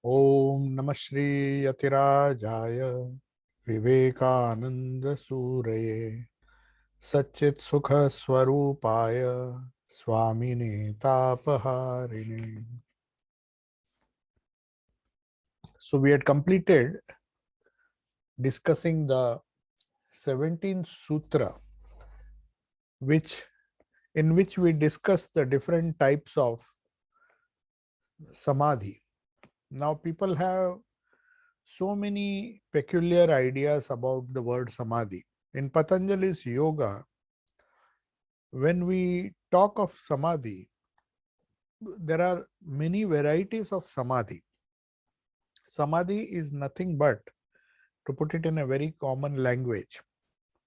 ओम नमः श्री यतिराजाय विवेकानंद सूरये सच्चित सुख स्वरूपाय स्वामिने तापहारिणे. So we had completed discussing the 17th sutra, which in which we discussed the different types of samadhi. Now people have so many peculiar ideas about the word samadhi. In Patanjali's yoga, when we talk of samadhi, there are many varieties of samadhi. Samadhi is nothing but, to put it in a very common language,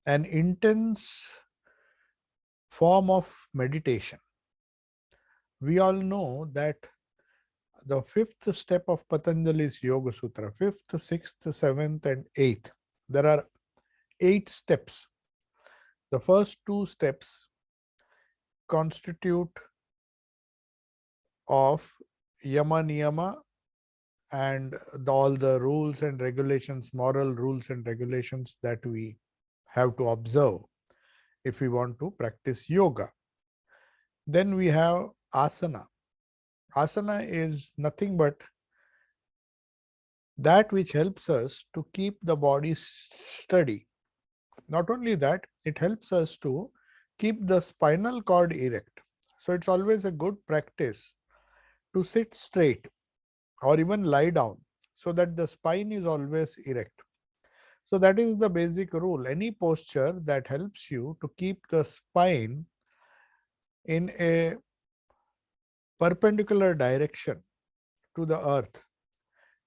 an intense form of meditation. We all know that the fifth step of Patanjali's Yoga Sutra, fifth, sixth, seventh, and eighth, there are 8 steps. The first 2 steps constitute of yama niyama and all the rules and regulations, moral rules and regulations that we have to observe if we want to practice yoga. Then we have asana. Asana is nothing but that which helps us to keep the body steady. Not only that, it helps us to keep the spinal cord erect. So it's always a good practice to sit straight or even lie down so that the spine is always erect. So that is the basic rule. Any posture that helps you to keep the spine in a perpendicular direction to the earth,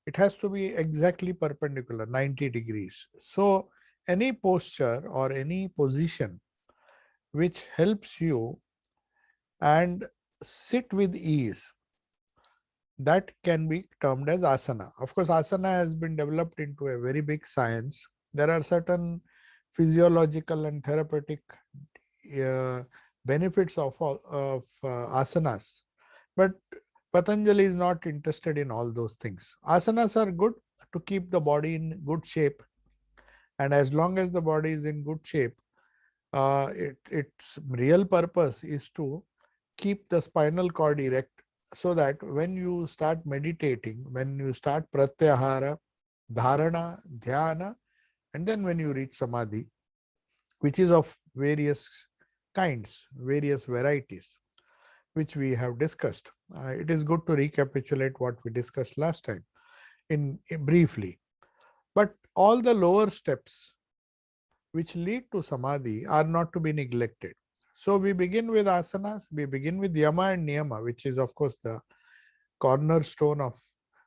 it has to be exactly perpendicular, 90 degrees. So any posture or any position which helps you and sit with ease, that can be termed as asana. Of course, asana has been developed into a very big science. There are certain physiological and therapeutic uh, benefits of asanas, but Patanjali is not interested in all those things. Asanas are good to keep the body in good shape, and as long as the body is in good shape, its real purpose is to keep the spinal cord erect, so that when you start meditating, when you start pratyahara, dharana, dhyana, and then when you reach samadhi, which is of various kinds, various varieties, which we have discussed. It is good to recapitulate what we discussed last time in briefly. But all the lower steps which lead to samadhi are not to be neglected. So we begin with asanas, we begin with yama and niyama, which is of course the cornerstone of,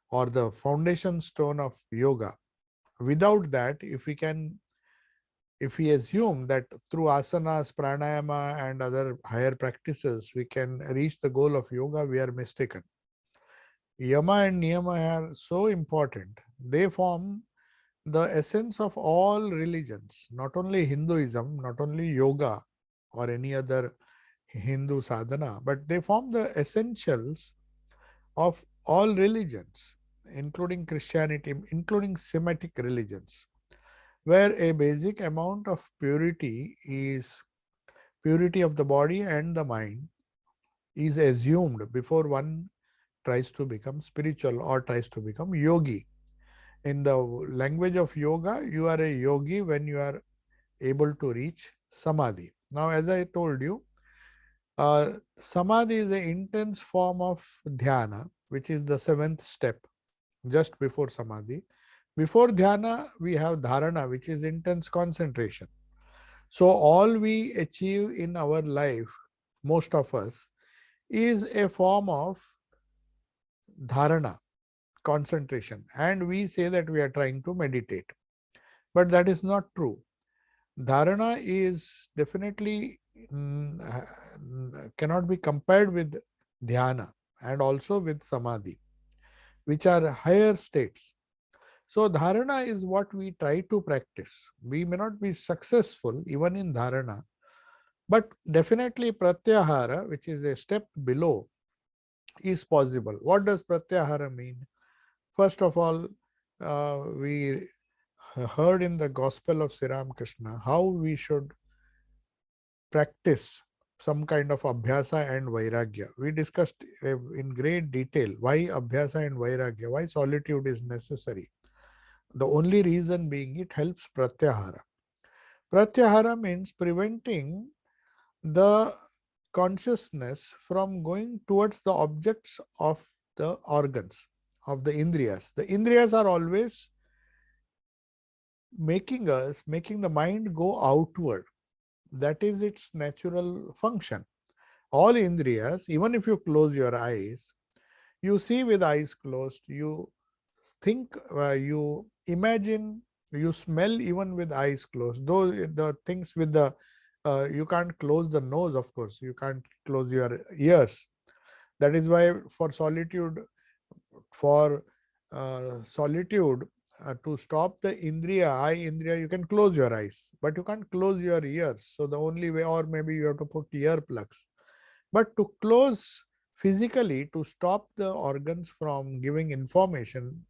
or the foundation stone of yoga. Without that, if we assume that through asanas, pranayama and other higher practices we can reach the goal of yoga, we are mistaken. Yama and niyama are so important. They form the essence of all religions, not only Hinduism, not only yoga or any other Hindu sadhana, but they form the essentials of all religions, including Christianity, including Semitic religions, where a basic amount of purity of the body and the mind is assumed before one tries to become spiritual or tries to become yogi. In the language of yoga, you are a yogi when you are able to reach samadhi. Now, as I told you, samadhi is an intense form of dhyana, which is the seventh step just before samadhi. Before dhyana, we have dharana, which is intense concentration. So, all we achieve in our life, most of us, is a form of dharana, concentration. And we say that we are trying to meditate. But that is not true. Dharana is definitely cannot be compared with dhyana and also with samadhi, which are higher states. So dharana is what we try to practice. We may not be successful even in dharana, but definitely pratyahara, which is a step below, is possible. What does pratyahara mean? First of all, we heard in the Gospel of Sri Ramakrishna how we should practice some kind of abhyasa and vairagya. We discussed in great detail why abhyasa and vairagya, why solitude is necessary. The only reason being it helps pratyahara. Pratyahara means preventing the consciousness from going towards the objects of the organs, of the indriyas. The indriyas are always making the mind go outward. That is its natural function. All indriyas, even if you close your eyes, you see with eyes closed, you think, you imagine, you smell even with eyes closed. Though the things with the, you can't close the nose, of course, you can't close your ears. That is why for solitude, to stop the indriya, eye indriya, you can close your eyes, but you can't close your ears. So the only way, or maybe you have to put earplugs. But to close physically, to stop the organs from giving information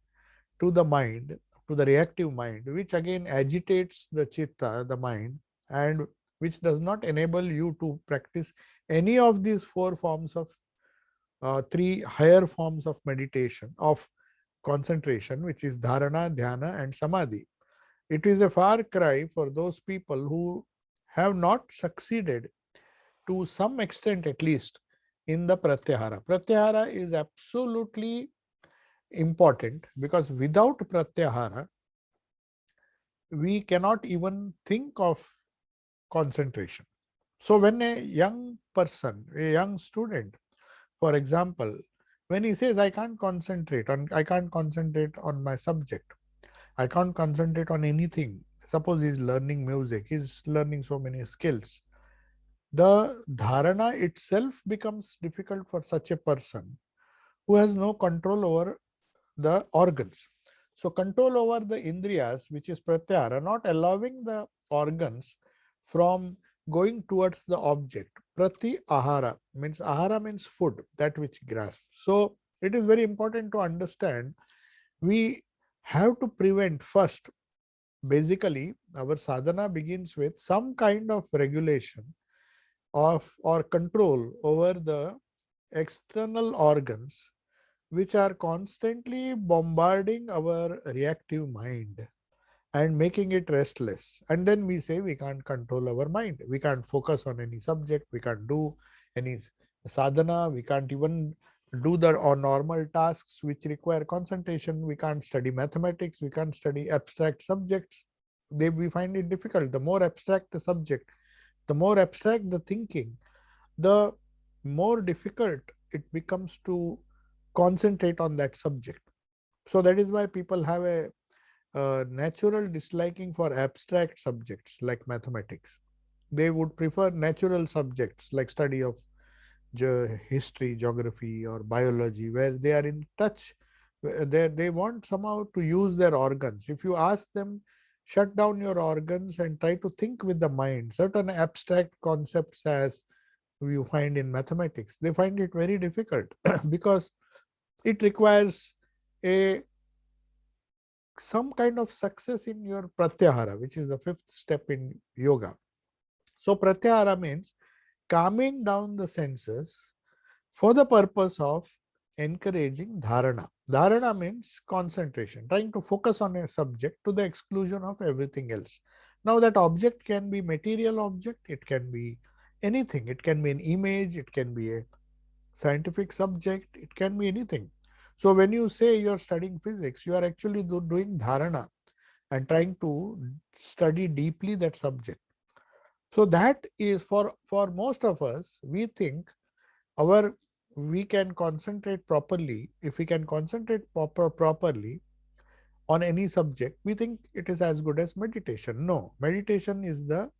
to the mind, to the reactive mind, which again agitates the chitta, the mind, and which does not enable you to practice any of these four forms of three higher forms of meditation, of concentration, which is dharana, dhyana, and samadhi. It is a far cry for those people who have not succeeded to some extent, at least, in the pratyahara. Pratyahara is absolutely important because without pratyahara, we cannot even think of concentration. So when a young person, a young student, for example, when he says, I can't concentrate on my subject, I can't concentrate on anything. Suppose he's learning music, he's learning so many skills. The dharana itself becomes difficult for such a person who has no control over the organs. So control over the indriyas, which is pratyahara, not allowing the organs from going towards the object. Prati ahara means food, that which grasps. So it is very important to understand we have to prevent first. Basically, our sadhana begins with some kind of regulation of or control over the external organs which are constantly bombarding our reactive mind and making it restless. And then we say we can't control our mind. We can't focus on any subject. We can't do any sadhana. We can't even do the or normal tasks which require concentration. We can't study mathematics. We can't study abstract subjects. We find it difficult. The more abstract the subject, the more abstract the thinking, the more difficult it becomes to concentrate on that subject. So that is why people have a natural disliking for abstract subjects like mathematics. They would prefer natural subjects like study of history, geography, or biology, where they are in touch. They want somehow to use their organs. If you ask them, shut down your organs and try to think with the mind, certain abstract concepts as you find in mathematics, they find it very difficult because it requires a some kind of success in your pratyahara, which is the fifth step in yoga. So pratyahara means calming down the senses for the purpose of encouraging dharana. Dharana means concentration, trying to focus on a subject to the exclusion of everything else. Now that object can be material object, it can be anything, it can be an image, it can be a scientific subject, it can be anything. So when you say you're studying physics, you are actually doing dharana and trying to study deeply that subject. So that is for most of us, we think our we can concentrate properly. If we can concentrate properly on any subject, we think it is as good as meditation. No, meditation is the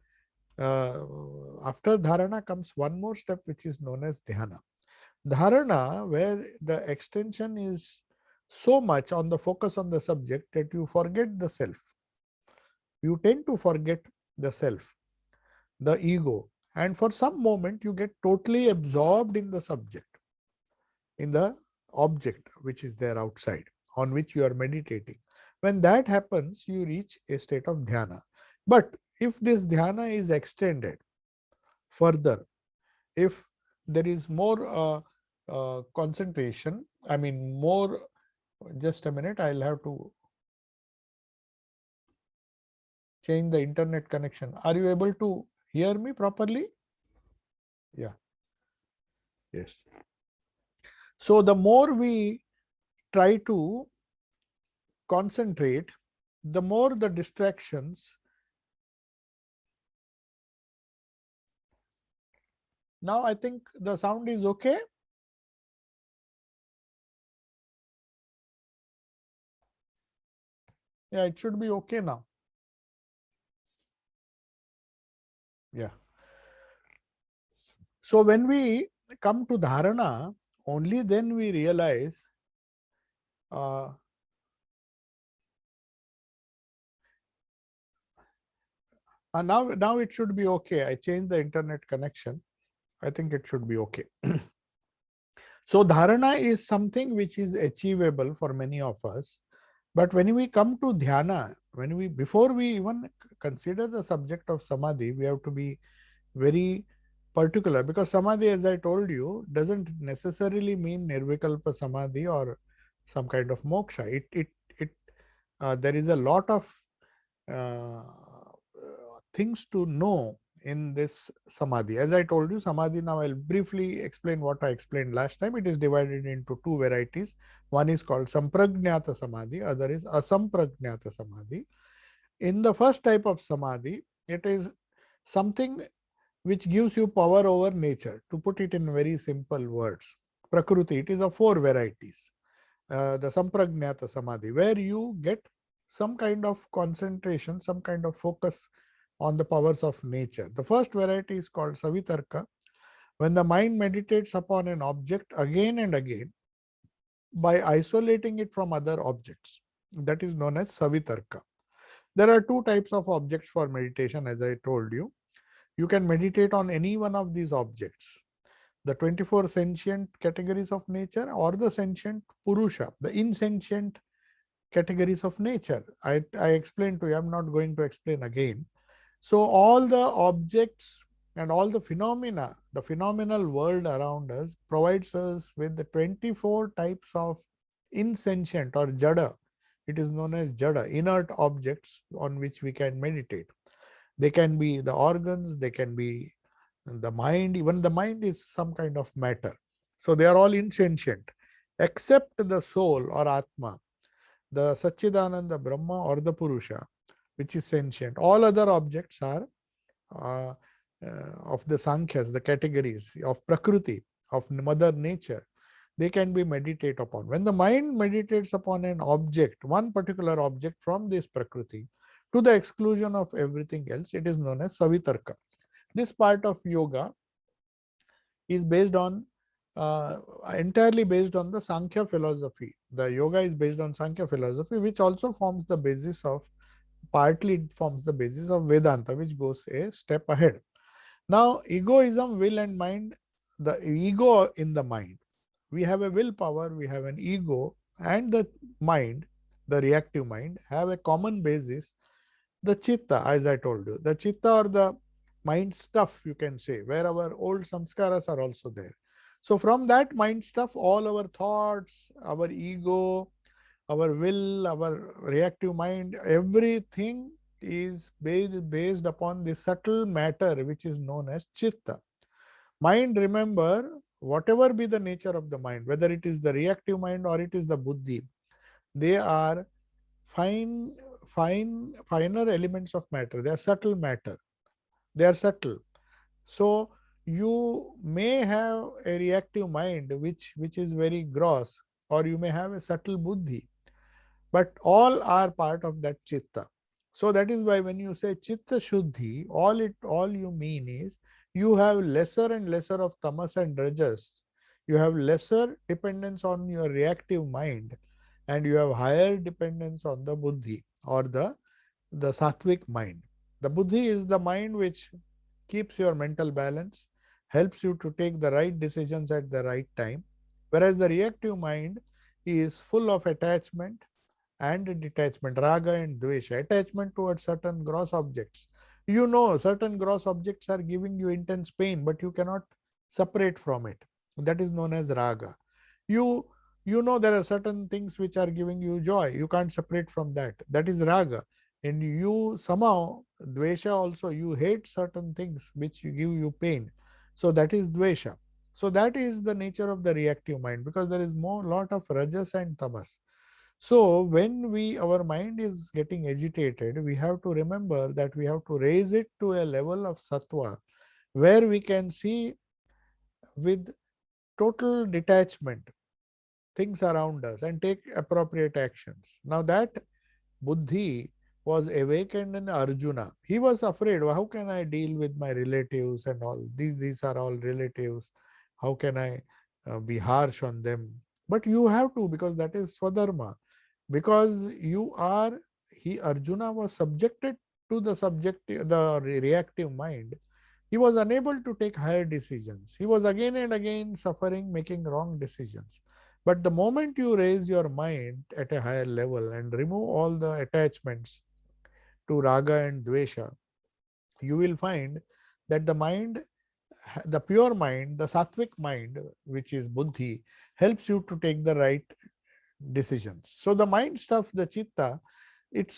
after dharana comes one more step, which is known as dhyana. Dharana, where the extension is so much on the focus on the subject that you forget the self. You tend to forget the self, the ego, and for some moment you get totally absorbed in the subject, in the object which is there outside, on which you are meditating. When that happens, you reach a state of dhyana. But if this dhyana is extended further, if there is more concentration, I mean more, just a minute, I'll have to change the internet connection. Are you able to hear me properly? Yeah. Yes. So the more we try to concentrate, the more the distractions. Now I think the sound is okay. Yeah, it should be okay now. Yeah. So when we come to dharana, only then we realize uh, now it should be okay. I changed the internet connection. I think it should be okay. So dharana is something which is achievable for many of us. But when we come to dhyana, before we even consider the subject of samadhi, we have to be very particular, because samadhi, as I told you, doesn't necessarily mean nirvikalpa samadhi or some kind of moksha. It There is a lot of uh, things to know in this samadhi. As I told you, samadhi, now I'll briefly explain what I explained last time. It is divided into two varieties. One is called samprajnata samadhi, other is asamprajnata samadhi. In the first type of samadhi, it is something which gives you power over nature. To put it in very simple words, Prakruti, it is of four varieties. The Samprajnata Samadhi, where you get some kind of concentration, some kind of focus on the powers of nature. The first variety is called Savitarka, when the mind meditates upon an object again and again by isolating it from other objects. That is known as Savitarka. There are two types of objects for meditation, as I told you. You can meditate on any one of these objects, the 24 sentient categories of nature, or the sentient Purusha, the insentient categories of nature. I explained to you, I'm not going to explain again. So all the objects and all the phenomena, the phenomenal world around us provides us with the 24 types of insentient or jada. It is known as jada, inert objects on which we can meditate. They can be the organs, they can be the mind. Even the mind is some kind of matter. So they are all insentient, except the soul or Atma, the Satchidananda Brahma or the Purusha, which is sentient. All other objects are uh, of the Sankhya's, the categories of Prakriti, of Mother Nature. They can be meditated upon. When the mind meditates upon an object, one particular object from this Prakriti, to the exclusion of everything else, it is known as Savitarka. This part of yoga is based on entirely based on the Sankhya philosophy. The yoga is based on Sankhya philosophy, which also forms the basis of, partly it forms the basis of Vedanta, which goes a step ahead. Now, egoism, will and mind, the ego in the mind. We have a willpower, we have an ego, and the mind, the reactive mind, have a common basis, the chitta, as I told you. The chitta or the mind stuff, you can say, where our old samskaras are also there. So from that mind stuff, all our thoughts, our ego, our will, our reactive mind, everything is based upon the subtle matter which is known as chitta. Mind, remember, whatever be the nature of the mind, whether it is the reactive mind or it is the buddhi, they are fine, finer elements of matter. They are subtle matter. They are subtle. So you may have a reactive mind which is very gross, or you may have a subtle buddhi, but all are part of that chitta. So that is why when you say chitta shuddhi, all you mean is you have lesser and lesser of tamas and rajas. You have lesser dependence on your reactive mind, and you have higher dependence on the buddhi or the sattvic mind. The buddhi is the mind which keeps your mental balance, helps you to take the right decisions at the right time, whereas the reactive mind is full of attachment and detachment, raga and dvesha, attachment towards certain gross objects. You know, certain gross objects are giving you intense pain, but you cannot separate from it. That is known as raga. You you know there are certain things which are giving you joy. You can't separate from that. That is raga. And you somehow dvesha also, you hate certain things which give you pain. So that is dvesha. So that is the nature of the reactive mind, because there is more lot of rajas and tamas. So when our mind is getting agitated, we have to remember that we have to raise it to a level of sattva where we can see with total detachment things around us and take appropriate actions. Now that buddhi was awakened in Arjuna. He was afraid, how can I deal with my relatives and all? These are all relatives. How can I be harsh on them? But you have to, because that is swadharma. Because you are, Arjuna was subjected to the reactive mind. He was unable to take higher decisions. He was again and again suffering, making wrong decisions. But the moment you raise your mind at a higher level and remove all the attachments to raga and dvesha, you will find that the mind, the pure mind, the sattvic mind, which is buddhi, helps you to take the right decisions. So the mind stuff, the chitta, it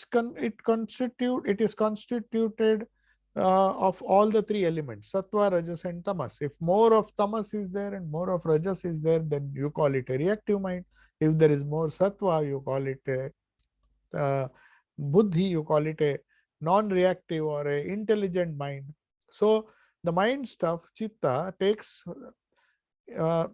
is constituted of all the three elements, sattva, rajas, and tamas. If more of tamas is there and more of rajas is there, then you call it a reactive mind. If there is more sattva, you call it a buddhi, you call it a non-reactive or a intelligent mind. So the mind stuff, chitta, uh,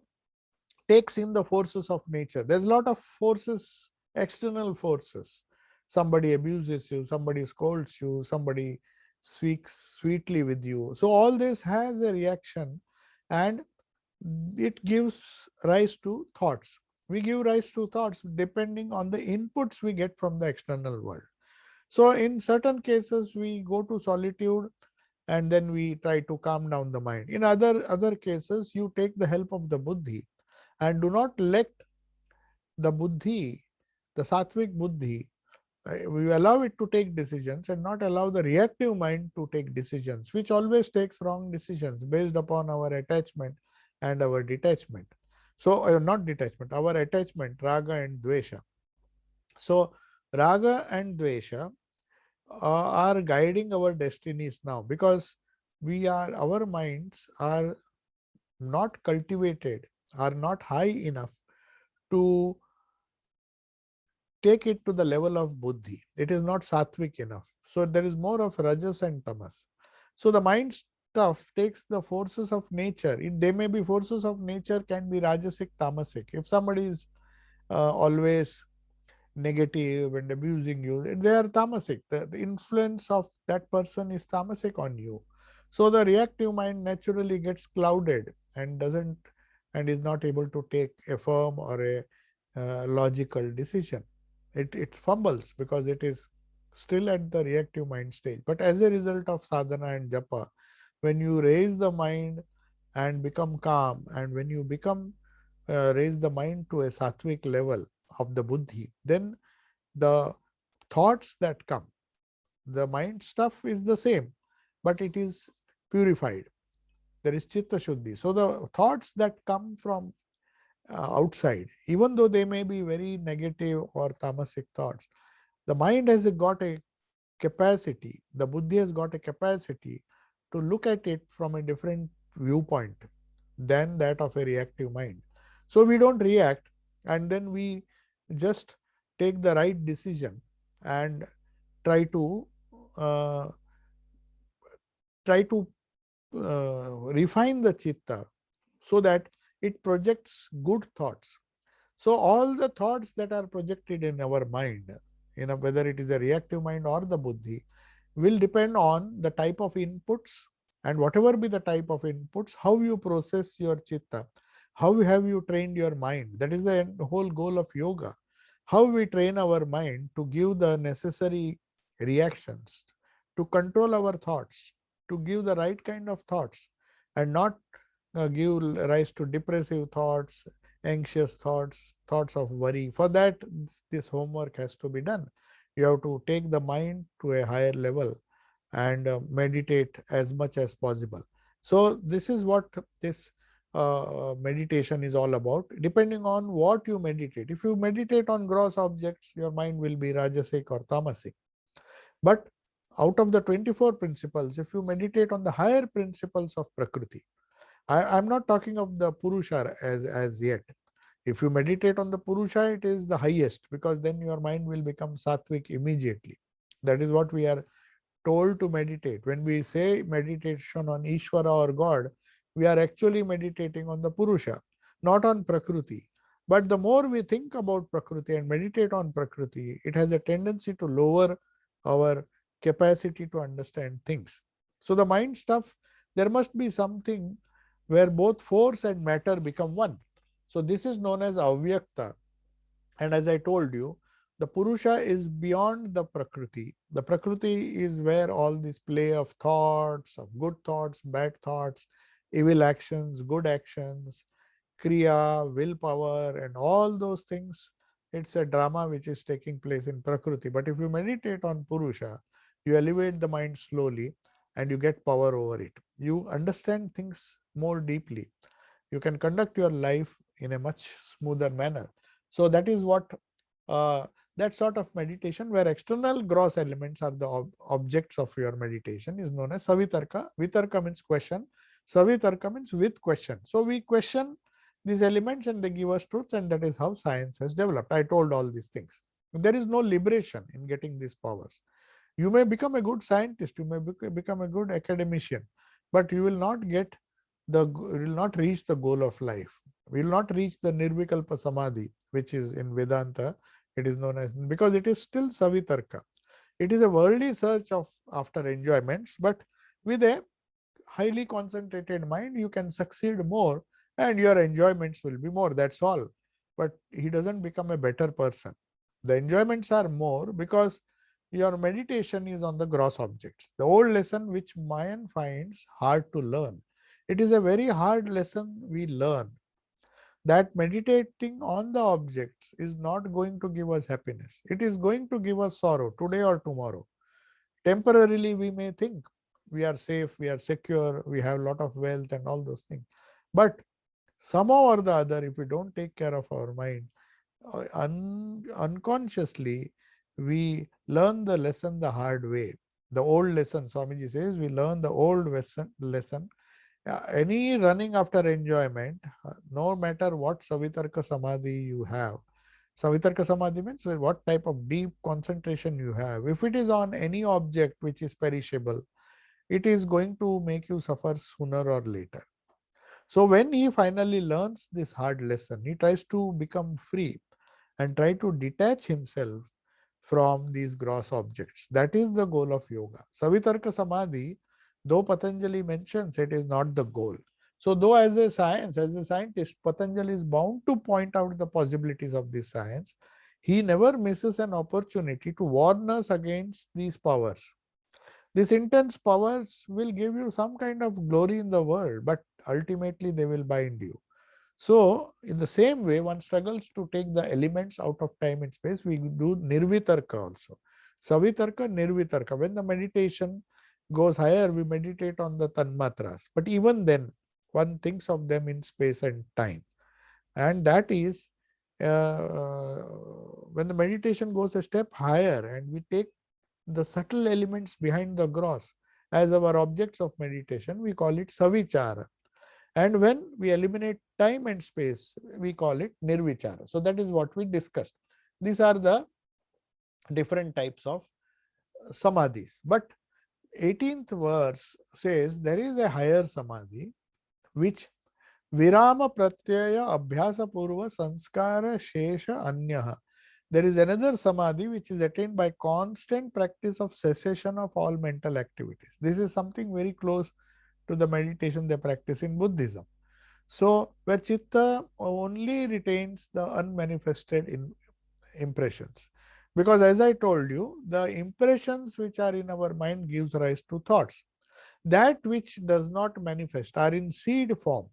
takes in the forces of nature. There's a lot of forces, external forces. Somebody abuses you, somebody scolds you, somebody speaks sweetly with you. So all this has a reaction, and it gives rise to thoughts. We give rise to thoughts depending on the inputs we get from the external world. So in certain cases, we go to solitude and then we try to calm down the mind. In other cases, you take the help of the buddhi and do not let the buddhi, the sattvic buddhi, we allow it to take decisions and not allow the reactive mind to take decisions, which always takes wrong decisions based upon our attachment and our detachment. So, not detachment, our attachment, raga and dvesha. So, raga and dvesha are guiding our destinies now, because our minds are not cultivated, are not high enough to take it to the level of buddhi. It is not sattvic enough. So there is more of rajas and tamas. So the mind stuff takes the forces of nature. They may be forces of nature, can be rajasic, tamasic. If somebody is always negative and abusing you, they are tamasic. The influence of that person is tamasic on you. So the reactive mind naturally gets clouded and doesn't, and is not able to take a firm or a logical decision. It fumbles because it is still at the reactive mind stage. But as a result of sadhana and japa, when you raise the mind and become calm, and when you become raise the mind to a sattvic level of the buddhi, then the thoughts that come, the mind stuff is the same, but it is purified. There is chitta shuddhi. So the thoughts that come from outside, even though they may be very negative or tamasic thoughts, the mind has got a capacity, the buddhi has got a capacity to look at it from a different viewpoint than that of a reactive mind. So we don't react, and then we just take the right decision and try to uh, refine the chitta so that it projects good thoughts. So all the thoughts that are projected in our mind, whether it is a reactive mind or the buddhi, will depend on the type of inputs, and whatever be the type of inputs, how you process your chitta, how have you trained your mind. That is the whole goal of yoga. How we train our mind to give the necessary reactions, to control our thoughts, to give the right kind of thoughts, and not give rise to depressive thoughts, anxious thoughts, thoughts of worry. For that, this homework has to be done. You have to take the mind to a higher level and meditate as much as possible. So this is what this meditation is all about. Depending on what you meditate, if you meditate on gross objects, your mind will be rajasic or tamasic. But out of the 24 principles, if you meditate on the higher principles of Prakriti, I'm not talking of the Purusha as yet. If you meditate on the Purusha, it is the highest, because then your mind will become sattvic immediately. That is what we are told to meditate. When we say meditation on Ishvara or God, we are actually meditating on the Purusha, not on Prakriti. But the more we think about Prakriti and meditate on Prakriti, it has a tendency to lower our capacity to understand things. So the mind stuff, there must be something where both force and matter become one. So this is known as avyakta. And as I told you, the Purusha is beyond the Prakriti. The Prakriti is where all this play of thoughts, of good thoughts, bad thoughts, evil actions, good actions, Kriya, willpower, and all those things. It's a drama which is taking place in Prakriti. But if you meditate on Purusha, you elevate the mind slowly and you get power over it. You understand things more deeply. You can conduct your life in a much smoother manner. So that is what uh, that sort of meditation where external gross elements are the objects of your meditation is known as savitarka. Vitarka means question. Savitarka means with question. So we question these elements and they give us truths, and that is how science has developed. I told all these things. There is no liberation in getting these powers. You may become a good scientist, you may become a good academician, but you will not get will not reach the goal of life. We will not reach the nirvikalpa samadhi, which is in Vedanta. It is known as, because it is still savitarka. It is a worldly search of after enjoyments, but with a highly concentrated mind, you can succeed more and your enjoyments will be more. That's all. But he doesn't become a better person. The enjoyments are more because your meditation is on the gross objects. The old lesson which Mayan finds hard to learn. It is a very hard lesson we learn, that meditating on the objects is not going to give us happiness. It is going to give us sorrow today or tomorrow. Temporarily, we may think we are safe, we are secure, we have a lot of wealth and all those things. But somehow or the other, if we don't take care of our mind, unconsciously, we learn the lesson the hard way. The old lesson, Swamiji says, we learn the old lesson. Any running after enjoyment, no matter what Savitarka Samadhi you have, Savitarka Samadhi means what type of deep concentration you have. If it is on any object which is perishable, it is going to make you suffer sooner or later. So when he finally learns this hard lesson, he tries to become free and try to detach himself from these gross objects. That is the goal of yoga. Savitarka Samadhi, though Patanjali mentions, it is not the goal. So though as a science, as a scientist, Patanjali is bound to point out the possibilities of this science, he never misses an opportunity to warn us against these powers. These intense powers will give you some kind of glory in the world, but ultimately they will bind you. So, in the same way, one struggles to take the elements out of time and space. We do nirvitarka also. Savitarka, nirvitarka. When the meditation goes higher, we meditate on the tanmatras. But even then, one thinks of them in space and time. And that is when the meditation goes a step higher and we take the subtle elements behind the gross as our objects of meditation, we call it savichara. And when we eliminate time and space, we call it nirvichara. So that is what we discussed. These are the different types of samadhis. But 18th verse says there is a higher samadhi which virama pratyaya abhyasa purva sanskara shesha anyaha. There is another samadhi which is attained by constant practice of cessation of all mental activities. This is something very close to the meditation they practice in Buddhism. So, where chitta only retains the unmanifested impressions. Because as I told you, the impressions which are in our mind gives rise to thoughts. That which does not manifest are in seed form.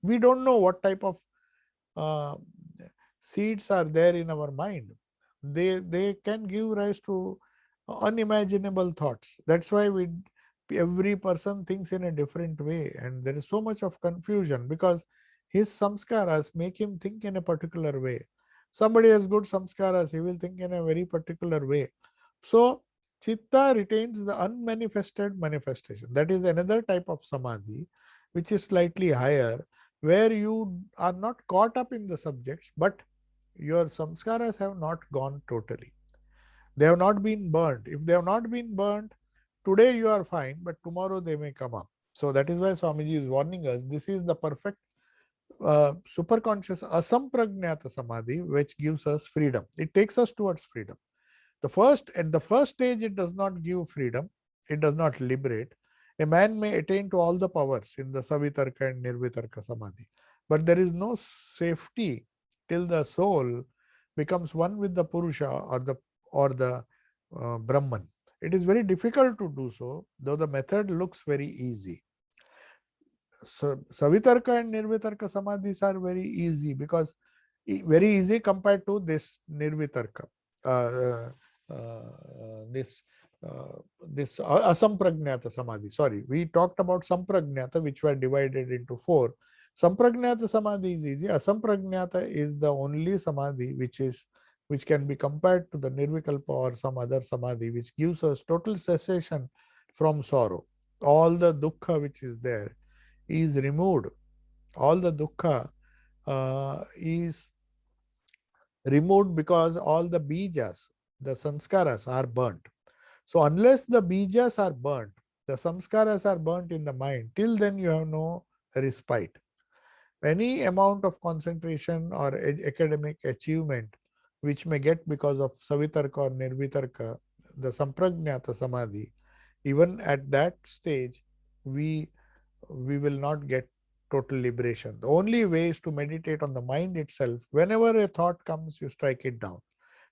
We don't know what type of uh, seeds are there in our mind. They can give rise to unimaginable thoughts. That's why every person thinks in a different way, and there is so much of confusion because his samskaras make him think in a particular way. Somebody has good samskaras, he will think in a very particular way. So chitta retains the unmanifested manifestation. That is another type of samadhi, which is slightly higher, where you are not caught up in the subjects, but your samskaras have not gone totally. They have not been burnt. If they have not been burnt, today you are fine, but tomorrow they may come up. So that is why Swamiji is warning us. This is the perfect superconscious asampragnata samadhi, which gives us freedom. It takes us towards freedom. At the first stage, it does not give freedom. It does not liberate. A man may attain to all the powers in the Savitarka and Nirvitarka Samadhi, but there is no safety till the soul becomes one with the Purusha or the Brahman. It is very difficult to do so, though the method looks very easy. So Savitarka and Nirvitarka Samadhis are very easy because very easy compared to this Nirvitarka. Uh, this asampragnata samadhi. Sorry, we talked about sampragnata, which were divided into four. Sampragnata samadhi is easy. Asampragnata is the only samadhi which can be compared to the nirvikalpa or some other samadhi, which gives us total cessation from sorrow. All the dukkha which is there is removed. All the dukkha is removed because all the bijas, the samskaras are burnt. So unless the bijas are burnt, the samskaras are burnt in the mind, till then you have no respite. Any amount of concentration or academic achievement which may get because of savitarka or nirvitarka, the sampragnata samadhi, even at that stage, we will not get total liberation. The only way is to meditate on the mind itself. Whenever a thought comes, you strike it down.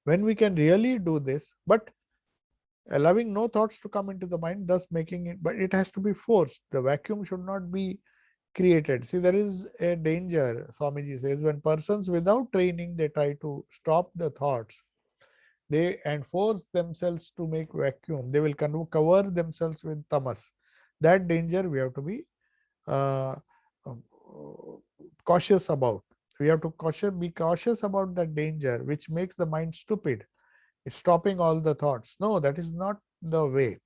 When we can really do this, but allowing no thoughts to come into the mind, thus making it, but it has to be forced. The vacuum should not be created. See, there is a danger, Swamiji says, when persons without training, they try to stop the thoughts, they and force themselves to make vacuum. They will cover themselves with tamas. That danger we have to be uh, um, cautious about. We have to be cautious about that danger, which makes the mind stupid. It's stopping all the thoughts. No, that is not the way.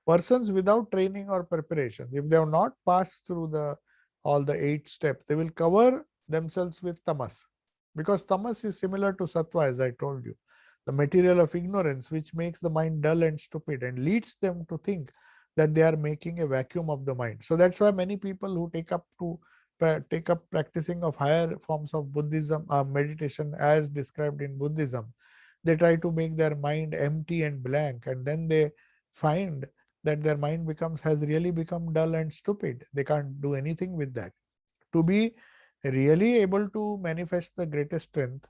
Persons without training or preparation, if they have not passed through all the 8 steps, they will cover themselves with tamas, because tamas is similar to sattva, as I told you, the material of ignorance, which makes the mind dull and stupid and leads them to think that they are making a vacuum of the mind. So that's why many people who take up practicing of higher forms of Buddhism, meditation as described in Buddhism, they try to make their mind empty and blank, and then they find that their mind has really become dull and stupid. They can't do anything with that. To be really able to manifest the greatest strength,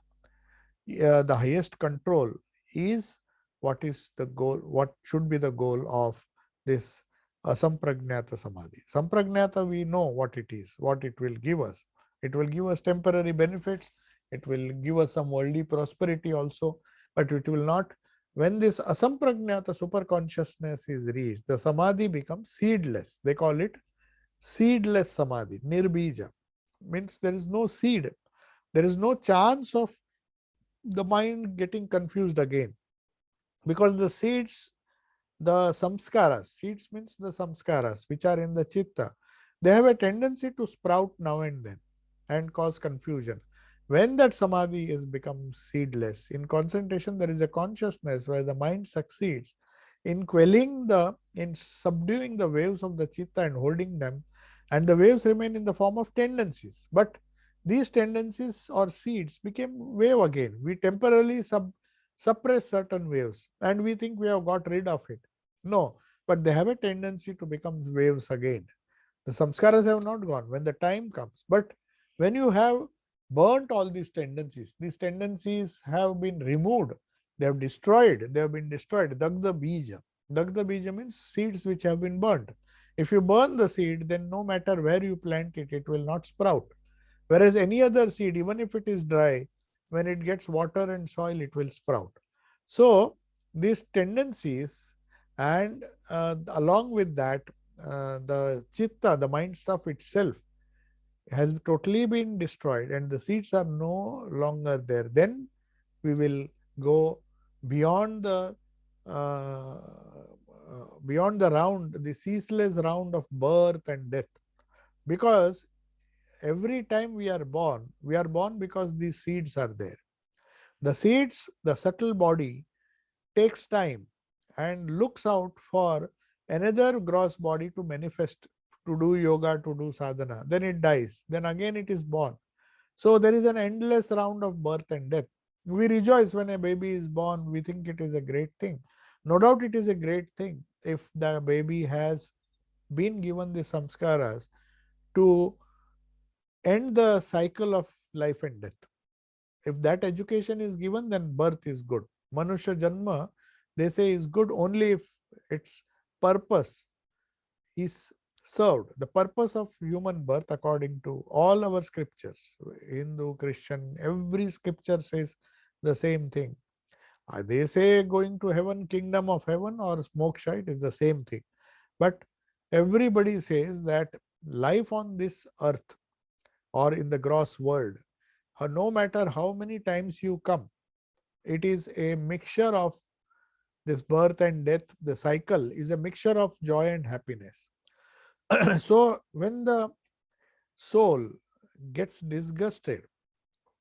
the highest control is what is the goal, what should be the goal of this sampragnata samadhi. Sampragnata, we know what it is, what it will give us. It will give us temporary benefits, it will give us some worldly prosperity also, but it will not. When this asampragnata super consciousness is reached, the samadhi becomes seedless. They call it seedless samadhi, nirbija. Means there is no seed. There is no chance of the mind getting confused again, because the seeds, the samskaras, seeds means the samskaras which are in the chitta, they have a tendency to sprout now and then and cause confusion. When that samadhi is become seedless, in concentration there is a consciousness where the mind succeeds in in subduing the waves of the chitta and holding them, and the waves remain in the form of tendencies. But these tendencies or seeds became wave again. We temporarily suppress certain waves and we think we have got rid of it. No, but they have a tendency to become waves again. The samskaras have not gone when the time comes. But when you have burnt all these tendencies have been removed. They have destroyed. They have been destroyed. Dagda bija. Dagda bija means seeds which have been burnt. If you burn the seed, then no matter where you plant it, it will not sprout. Whereas any other seed, even if it is dry, when it gets water and soil, it will sprout. So these tendencies, and along with that, the chitta, the mind stuff itself, has totally been destroyed and the seeds are no longer there. Then we will go beyond uh, beyond the round, the ceaseless round of birth and death. Because every time we are born because these seeds are there. The seeds, the subtle body, takes time and looks out for another gross body to manifest, to do yoga, to do sadhana. Then it dies. Then again it is born. So there is an endless round of birth and death. We rejoice when a baby is born. We think it is a great thing. No doubt it is a great thing if the baby has been given the samskaras to end the cycle of life and death. If that education is given, then birth is good. Manusha Janma, they say, is good only if its purpose is served. The purpose of human birth, according to all our scriptures, Hindu, Christian, every scripture says the same thing. They say going to heaven, kingdom of heaven, or moksha, it is the same thing. But everybody says that life on this earth or in the gross world, no matter how many times you come, it is a mixture of this birth and death. The cycle is a mixture of joy and happiness. So when the soul gets disgusted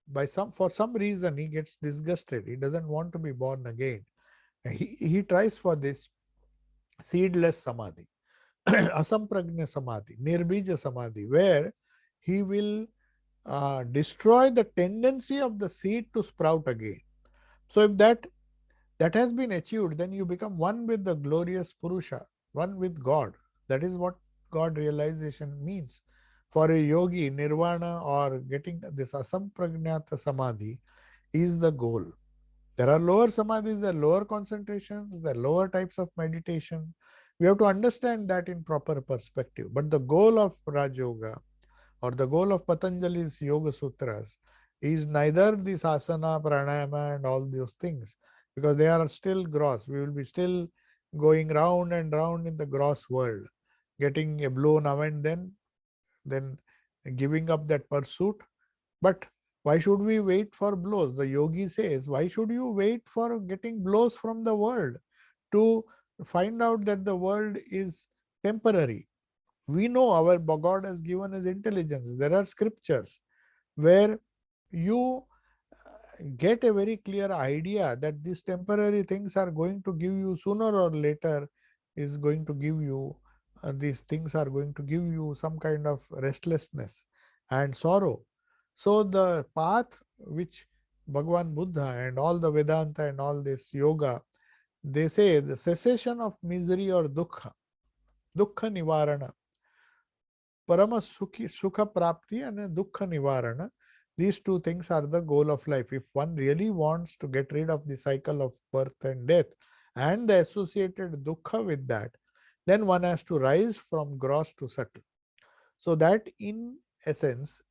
by for some reason, he gets disgusted, he doesn't want to be born again, he tries for this seedless samadhi, asampragna samadhi, nirbija samadhi, where he will destroy the tendency of the seed to sprout again. So if that has been achieved, then you become one with the glorious Purusha, one with God. That is what God realization means. For a yogi, nirvana or getting this asampragnata samadhi is the goal. There are lower samadhis, there are lower concentrations, there are lower types of meditation. We have to understand that in proper perspective. But the goal of Raj Yoga or the goal of Patanjali's Yoga Sutras is neither this asana, pranayama, and all those things, because they are still gross. We will be still going round and round in the gross world, getting a blow now and then giving up that pursuit. But why should we wait for blows? The yogi says, why should you wait for getting blows from the world to find out that the world is temporary? We know our God has given us intelligence. There are scriptures where you get a very clear idea that these temporary things are going to give you sooner or later, is going to give you these things are going to give you some kind of restlessness and sorrow. So the path which Bhagwan Buddha and all the Vedanta and all this yoga, they say the cessation of misery or dukkha nivarana, Parama Sukha Prapti and Dukkha Nivarana. These two things are the goal of life. If one really wants to get rid of the cycle of birth and death and the associated dukkha with that, then one has to rise from gross to subtle. So that essence,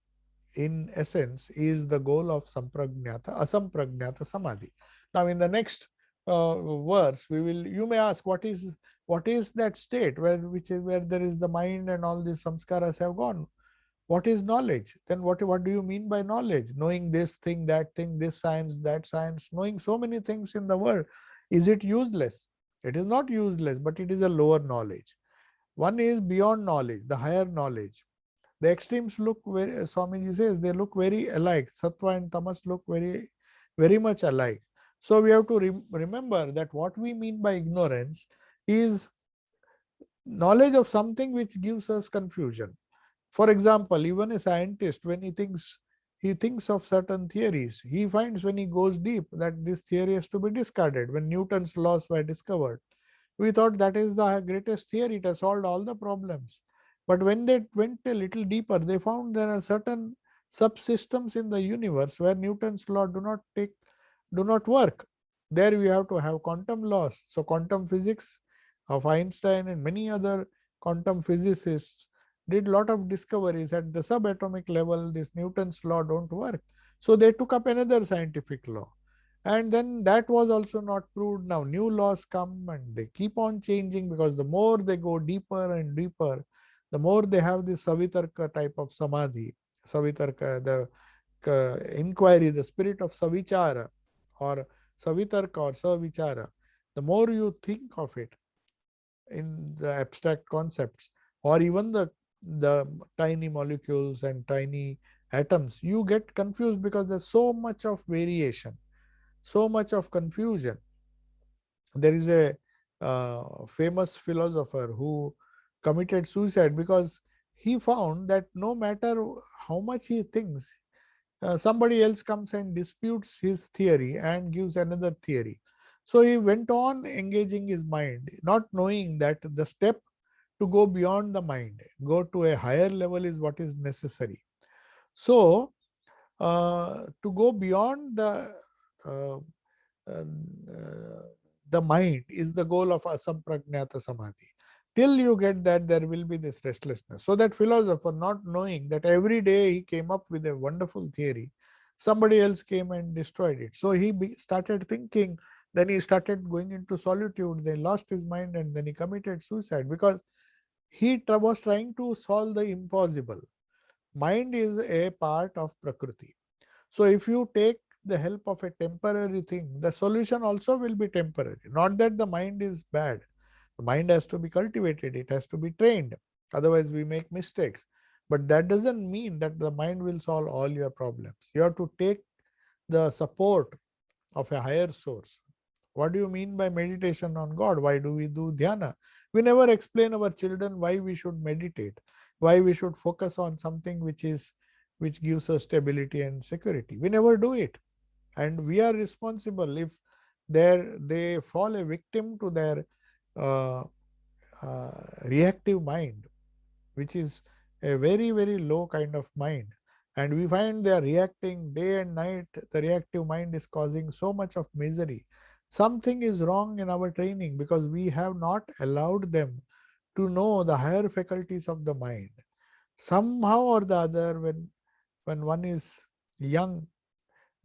in essence, is the goal of Sampragnata, Asampragnata Samadhi. Now, in the next verse, you may ask, what is that state which is where there is the mind and all these samskaras have gone? What is knowledge? Then what do you mean by knowledge? Knowing this thing, that thing, this science, that science, knowing so many things in the world. Is it useless? It is not useless, but it is a lower knowledge. One is beyond knowledge, the higher knowledge. The extremes look very, Swamiji says, they look very alike. Sattva and tamas look very much alike. So we have to remember that what we mean by ignorance is knowledge of something which gives us confusion. For example, even a scientist, when he thinks of certain theories, he finds when he goes deep that this theory has to be discarded. When Newton's laws were discovered, we thought that is the greatest theory, it has solved all the problems. But when they went a little deeper, they found there are certain subsystems in the universe where Newton's law do not work. There we have to have quantum laws. So quantum physics of Einstein and many other quantum physicists did lot of discoveries at the subatomic level. This Newton's law don't work. So they took up another scientific law. And then that was also not proved. Now new laws come and they keep on changing, because the more they go deeper and deeper, the more they have this Savitarka type of samadhi. Savitarka, the inquiry, the spirit of Savichara or Savitarka or Savichara. The more you think of it in the abstract concepts, or even the tiny molecules and tiny atoms, you get confused because there's so much of variation, so much of confusion. There is a famous philosopher who committed suicide because he found that no matter how much he thinks, somebody else comes and disputes his theory and gives another theory. So he went on engaging his mind, not knowing that the step to go beyond the mind, go to a higher level, is what is necessary. So, to go beyond uh, uh, the mind is the goal of asampragnata samadhi. Till you get that, there will be this restlessness. So that philosopher, not knowing that every day he came up with a wonderful theory, somebody else came and destroyed it. So he started thinking, then he started going into solitude, then lost his mind, and then he committed suicide because he was trying to solve the impossible. Mind is a part of Prakriti. So if you take the help of a temporary thing, the solution also will be temporary. Not that the mind is bad. The mind has to be cultivated, it has to be trained. Otherwise, we make mistakes. But that doesn't mean that the mind will solve all your problems. You have to take the support of a higher source. What do you mean by meditation on God? Why do we do dhyana? We never explain our children why we should meditate, why we should focus on something which gives us stability and security. We never do it. And we are responsible if they fall a victim to their uh, reactive mind, which is a very, very low kind of mind. And we find they are reacting day and night. The reactive mind is causing so much of misery. Something is wrong in our training because we have not allowed them to know the higher faculties of the mind. Somehow or the other, when one is young,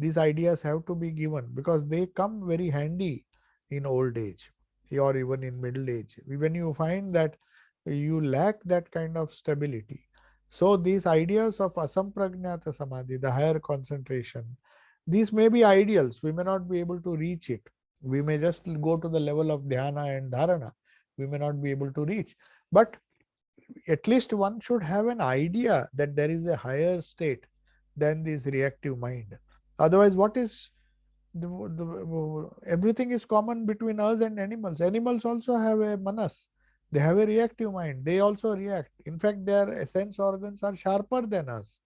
these ideas have to be given because they come very handy in old age or even in middle age. When you find that you lack that kind of stability. So these ideas of asampragnata samadhi, the higher concentration, these may be ideals. We may not be able to reach it. We may just go to the level of dhyana and dharana. We may not be able to reach. But at least one should have an idea that there is a higher state than this reactive mind. Otherwise, what is everything is common between us and animals. Animals also have a manas. They have a reactive mind. They also react. In fact, their sense organs are sharper than us.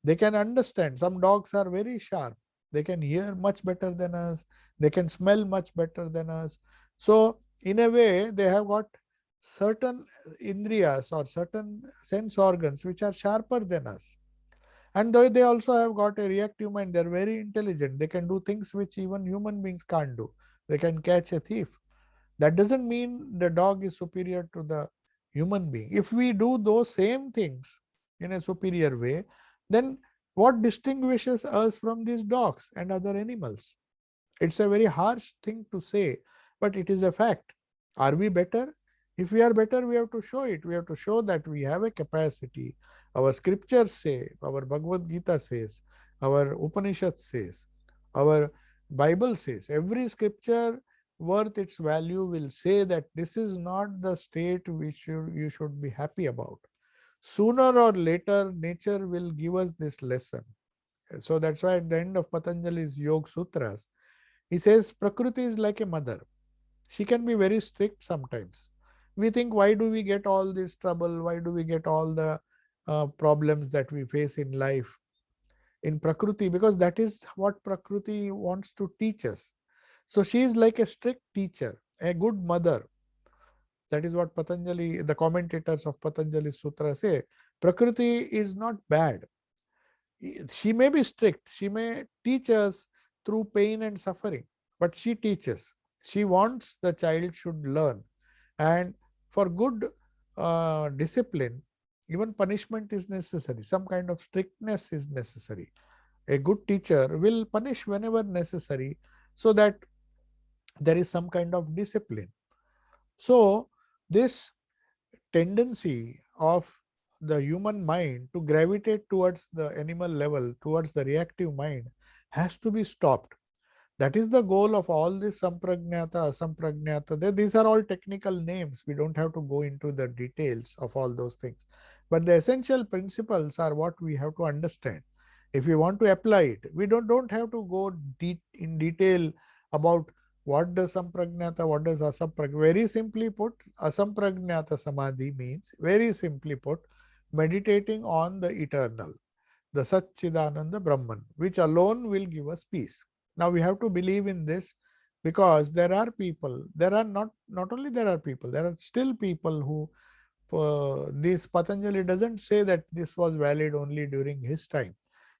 They can understand. Some dogs are very sharp. They can hear much better than us. They can smell much better than us. So, in a way, they have got certain indriyas or certain sense organs which are sharper than us. And though they also have got a reactive mind, they're very intelligent. They can do things which even human beings can't do. They can catch a thief. That doesn't mean the dog is superior to the human being. If we do those same things in a superior way, then what distinguishes us from these dogs and other animals? It's a very harsh thing to say, but it is a fact. Are we better? If we are better, we have to show it. We have to show that we have a capacity. Our scriptures say, our Bhagavad Gita says, our Upanishad says, our Bible says, every scripture worth its value will say that this is not the state which you should be happy about. Sooner or later, nature will give us this lesson. So that's why at the end of Patanjali's Yoga Sutras, he says Prakriti is like a mother. She can be very strict sometimes. We think, why do we get all this trouble? Why do we get all the problems that we face in life in Prakriti? Because that is what Prakriti wants to teach us. So she is like a strict teacher, a good mother. That is what Patanjali, the commentators of Patanjali Sutra say. Prakriti is not bad. She may be strict, she may teach us through pain and suffering, but she teaches. She wants the child should learn. And for good discipline, Even punishment is necessary. Some kind of strictness is necessary. A good teacher will punish whenever necessary so that there is some kind of discipline. So, this tendency of the human mind to gravitate towards the animal level, towards the reactive mind, has to be stopped. That is the goal of all this sampragnata, asampragnata. These are all technical names. We don't have to go into the details of all those things. But the essential principles are what we have to understand. If we want to apply it, we don't have to go in detail about what does sampragnata, what does asampragnata. Very simply put, asampragnata samadhi means, very simply put, meditating on the eternal, the Satchidananda Brahman, which alone will give us peace. Now we have to believe in this, because there are people, there are not only there are people, there are still people who, this Patanjali doesn't say that this was valid only during his time.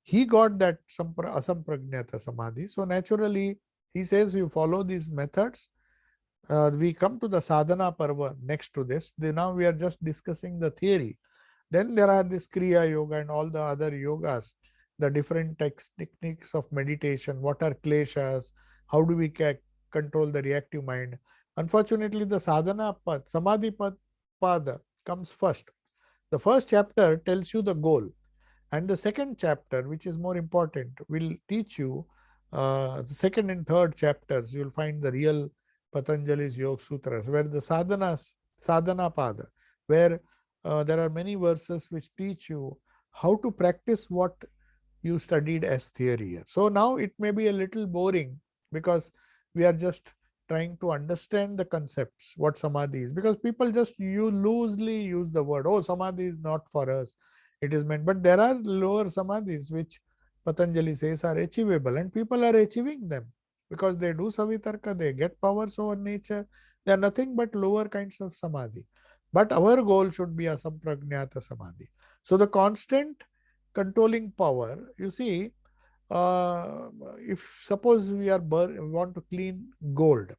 He got that asampragnata samadhi. So naturally, he says we follow these methods. We come to the sadhana parva next to this. Now we are just discussing the theory. Then there are this Kriya Yoga and all the other yogas, the different techniques of meditation. What are kleshas? How do we control the reactive mind? Unfortunately, the sadhana path, samadhi path, pada comes first. The first chapter tells you the goal, and the second chapter, which is more important, will teach you, the second and third chapters, you will find the real Patanjali's Yoga Sutras, where the sadhana pada, where there are many verses which teach you how to practice what you studied as theory here. So now it may be a little boring, because we are just trying to understand the concepts, what samadhi is, because people just loosely use the word, oh, samadhi is not for us, it is meant. But there are lower samadhis which Patanjali says are achievable, and people are achieving them because they do savitarka, they get powers over nature. They are nothing but lower kinds of samadhi. But our goal should be asampragnata samadhi. So the constant controlling power, you see, if suppose we want to clean gold,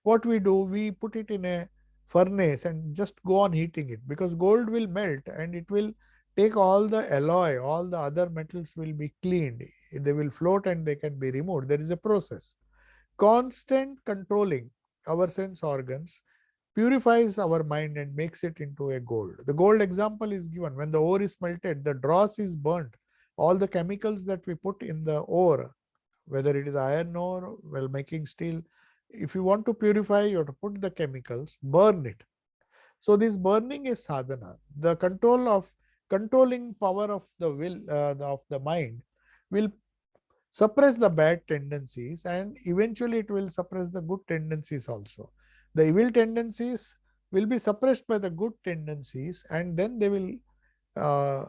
what we do, we put it in a furnace and just go on heating it, because gold will melt and it will take all the alloy, all the other metals will be cleaned, they will float and they can be removed. There is a process. Constant controlling our sense organs purifies our mind and makes it into a gold. The gold example is given. When the ore is melted, the dross is burnt. All the chemicals that we put in the ore, whether it is iron ore, well, making steel, if you want to purify, you have to put the chemicals, burn it. So this burning is sadhana. The controlling power of the will, of the mind, will suppress the bad tendencies, and eventually it will suppress the good tendencies also. The evil tendencies will be suppressed by the good tendencies, and then they will uh,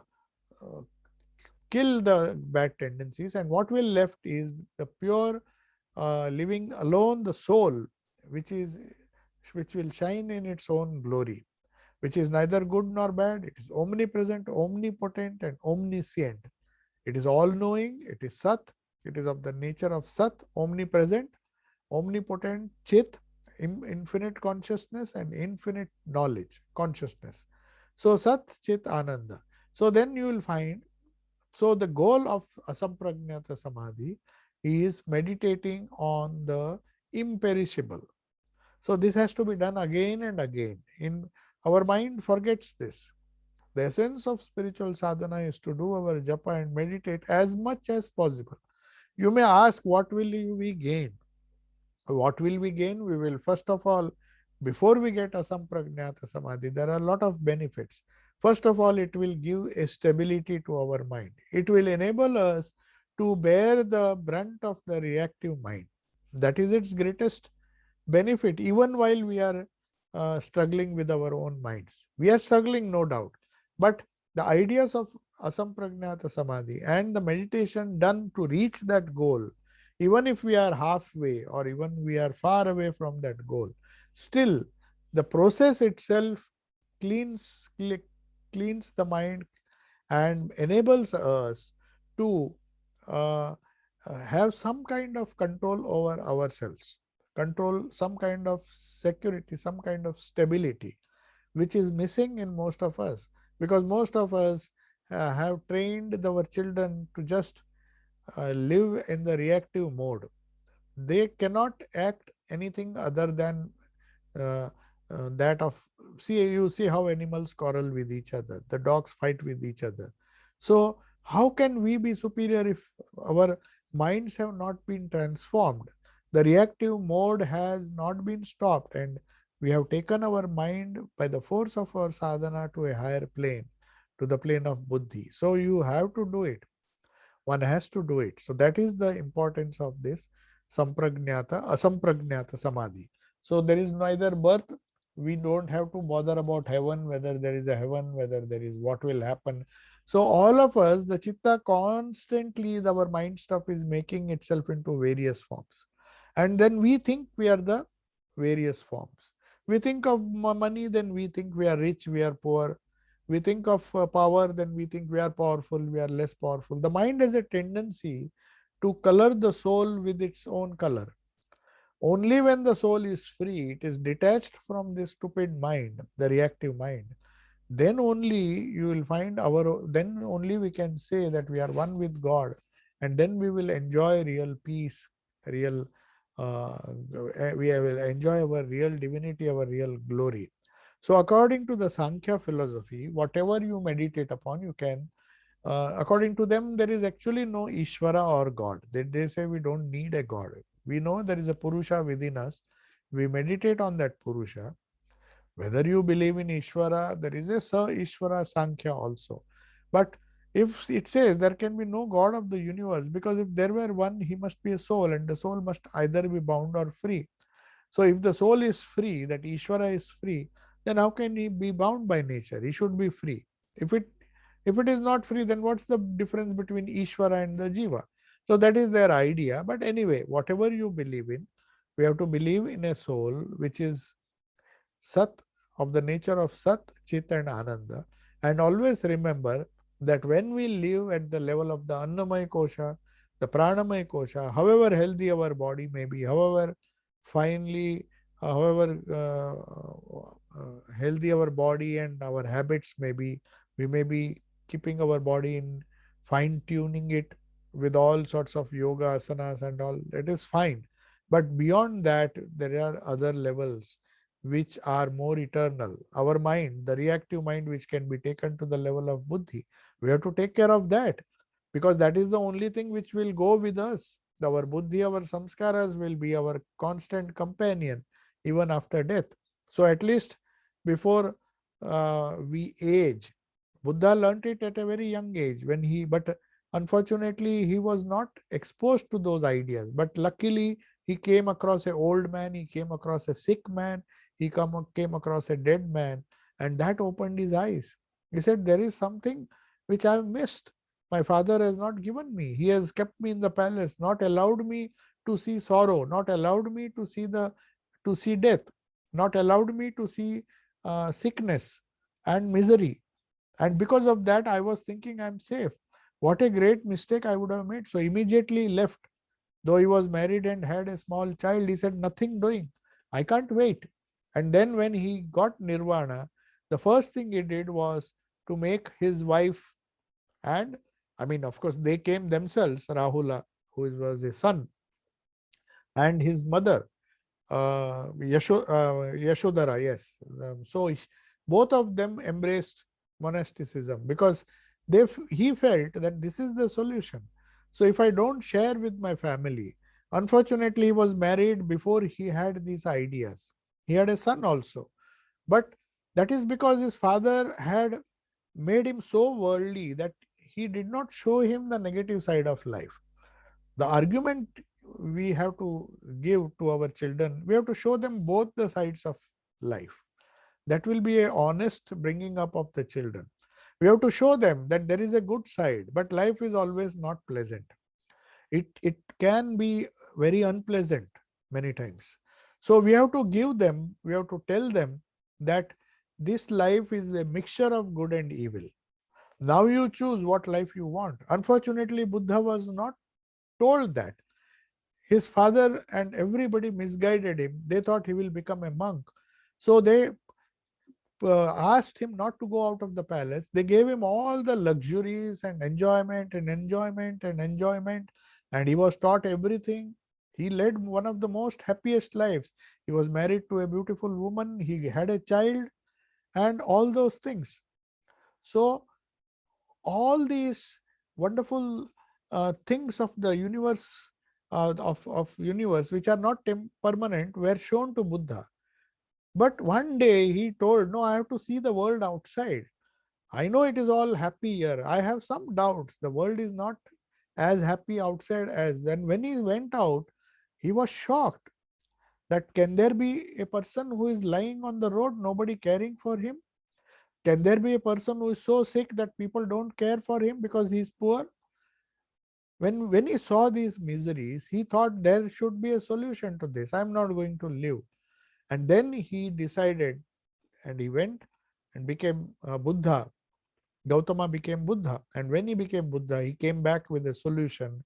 uh, kill the bad tendencies, and what will left is the pure living alone, the soul, which will shine in its own glory, which is neither good nor bad. It is omnipresent, omnipotent, and omniscient. It is all knowing, it is Sat, it is of the nature of Sat, omnipresent, omnipotent, Chit, infinite consciousness, and infinite knowledge, consciousness. So Sat, Chit, Ananda. So then you will find, so the goal of Asampragnata Samadhi is meditating on the imperishable. So this has to be done again and again. In our mind forgets this. The essence of spiritual sadhana is to do our japa and meditate as much as possible. You may ask, what will we gain? What will we gain? We will, first of all, before we get asampragnata samadhi, there are a lot of benefits. First of all, it will give a stability to our mind. It will enable us to bear the brunt of the reactive mind. That is its greatest benefit, even while we are struggling with our own minds. We are struggling, no doubt. But the ideas of asampragnata samadhi and the meditation done to reach that goal, even if we are halfway or even we are far away from that goal, still the process itself cleans cleans the mind and enables us to uh, have some kind of control over ourselves, control, some kind of security, some kind of stability, which is missing in most of us. because most of us have trained our children to just live in the reactive mode. They cannot act anything other than uh, that of, see, you see how animals quarrel with each other, the dogs fight with each other. So how can we be superior if our minds have not been transformed? The reactive mode has not been stopped, and we have taken our mind by the force of our sadhana to a higher plane, to the plane of buddhi. So you have to do it, one has to do it. So that is the importance of this samprajnata, asamprajnata samadhi. So there is neither birth, we don't have to bother about heaven, whether there is a heaven, whether there is what will happen. So all of us, the chitta constantly, our mind stuff is making itself into various forms. And then we think we are the various forms. We think of money, then we think we are rich, we are poor. We think of power, then we think we are powerful, we are less powerful. The mind has a tendency to color the soul with its own color. Only when the soul is free, it is detached from this stupid mind, the reactive mind, then only you will find then only we can say that we are one with God, and then we will enjoy real peace, real, uh, we will enjoy our real divinity, our real glory. So according to the Sankhya philosophy, whatever you meditate upon, you can, according to them, there is actually no Ishvara or God. They say we don't need a God. We know there is a Purusha within us. We meditate on that Purusha. Whether you believe in Ishvara, there is a Sa Ishvara Sankhya also. But if it says there can be no God of the universe, because if there were one, he must be a soul, and the soul must either be bound or free. So if the soul is free, that Ishvara is free, then how can he be bound by nature? He should be free. If it if it is not free, then what's the difference between Ishvara and the Jiva? So that is their idea. But anyway, whatever you believe in, we have to believe in a soul which is Sat, of the nature of Sat, Chit and Ananda. And always remember that when we live at the level of the Annamaya Kosha, the Pranamaya Kosha, however healthy our body may be, however finely, however healthy our body and our habits may be, we may be keeping our body in fine tuning it with all sorts of yoga, asanas and all, that is fine. But beyond that, there are other levels which are more eternal. Our mind, the reactive mind, which can be taken to the level of buddhi, we have to take care of that, because that is the only thing which will go with us. Our buddhi, our samskaras will be our constant companion even after death. So at least before we age, Buddha learnt it at a very young age when but unfortunately he was not exposed to those ideas. But luckily he came across an old man, he came across a sick man, came across a dead man, and that opened his eyes. He said, there is something which I have missed. My father has not given me. He has kept me in the palace, not allowed me to see sorrow, not allowed me to see death, not allowed me to see sickness and misery. And because of that, I was thinking I'm safe. What a great mistake I would have made. So immediately left. Though he was married and had a small child, he said, nothing doing. I can't wait. And then when he got nirvana, the first thing he did was to make his wife, and I mean, of course, they came themselves, Rahula, who was his son, and his mother, Yashodhara, yes. Both of them embraced monasticism because he felt that this is the solution. So if I don't share with my family, unfortunately, he was married before he had these ideas. He had a son also, but that is because his father had made him so worldly that he did not show him the negative side of life. The argument we have to give to our children, we have to show them both the sides of life. That will be a honest bringing up of the children. We have to show them that there is a good side, but life is always not pleasant. It can be very unpleasant many times. So we have to give them, we have to tell them that this life is a mixture of good and evil. Now you choose what life you want. Unfortunately, Buddha was not told that. His father and everybody misguided him. They thought he will become a monk. So they asked him not to go out of the palace. They gave him all the luxuries and enjoyment and enjoyment and enjoyment, and he was taught everything. He led one of the most happiest lives. He was married to a beautiful woman, he had a child, and all those things. So all these wonderful things of the universe, of universe, which are not permanent, were shown to Buddha. But one day he told, no, I have to see the world outside. I know it is all happy here. I have some doubts. The world is not as happy outside as then. When he went out, he was shocked that can there be a person who is lying on the road, nobody caring for him? Can there be a person who is so sick that people don't care for him because he is poor? When he saw these miseries, he thought there should be a solution to this. I'm not going to live. And then he decided, and he went and became Buddha. Gautama became Buddha. And when he became Buddha, he came back with a solution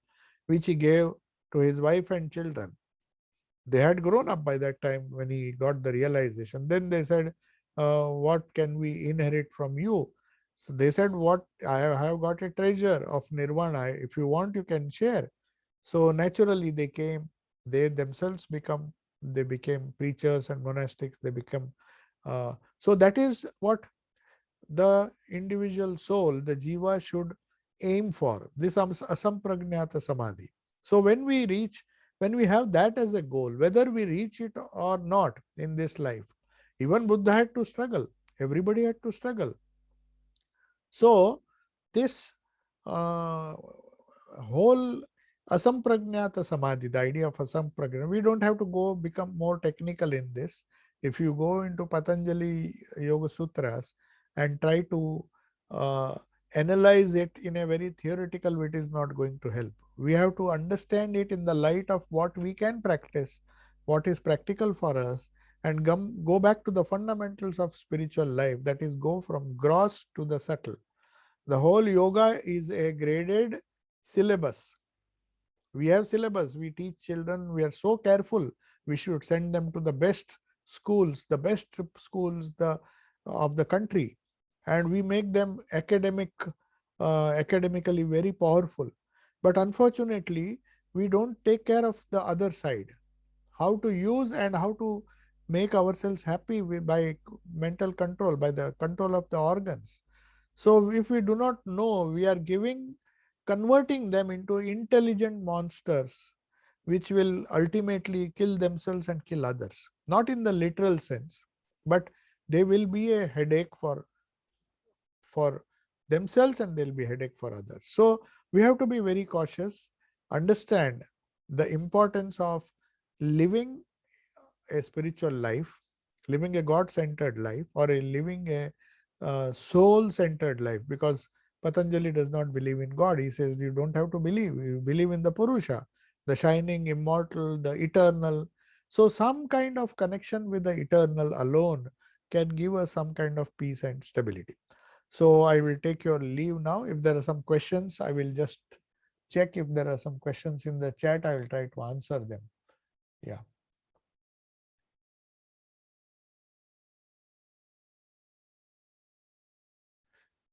which he gave to his wife and children. They had grown up by that time when he got the realization. Then they said, what can we inherit from you? So they said, what I have got a treasure of nirvana. If you want, you can share. So naturally they came, they themselves they became preachers and monastics. They become, so that is what the individual soul, the jiva, should aim for, this asampragnata samadhi. So when we have that as a goal, whether we reach it or not in this life, even Buddha had to struggle, everybody had to struggle. So this whole asampragnata samadhi, the idea of asampragnata, we don't have to go become more technical in this. If you go into Patanjali Yoga Sutras and try to uh, analyze it in a very theoretical way, it is not going to help. We have to understand it in the light of what we can practice, what is practical for us, and go back to the fundamentals of spiritual life, that is, go from gross to the subtle. The whole yoga is a graded syllabus. We have syllabus, we teach children, we are so careful. We should send them to the best schools, the best schools of the country, and we make them academically very powerful. But unfortunately, we don't take care of the other side, how to use and how to make ourselves happy by mental control, by the control of the organs. So if we do not know, we are converting them into intelligent monsters, which will ultimately kill themselves and kill others. Not in the literal sense, but they will be a headache for themselves, and they'll be a headache for others. So we have to be very cautious, understand the importance of living a spiritual life, living a God-centered life, or living a soul-centered life, because Patanjali does not believe in God. He says you don't have to believe. You believe in the Purusha, the shining, immortal, the eternal. So some kind of connection with the eternal alone can give us some kind of peace and stability. So I will take your leave now. If there are some questions, I will just check if there are some questions in the chat. I will try to answer them. Yeah.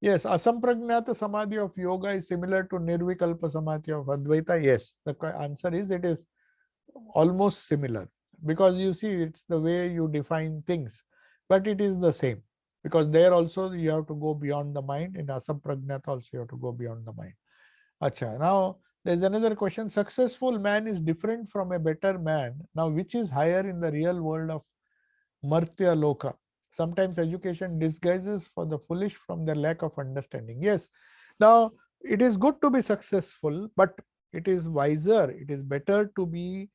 Yes, asampragnata samadhi of yoga is similar to nirvikalpa samadhi of Advaita. Yes, the answer is it is almost similar, because you see it's the way you define things, but it is the same, because there also you have to go beyond the mind. In asampragnata also you have to go beyond the mind. Acha, now there's another question. Successful man is different from a better man. Now, which is higher in the real world of Martya Loka? Sometimes education disguises for the foolish from their lack of understanding. Yes. Now, it is good to be successful, but it is wiser, it is better to be,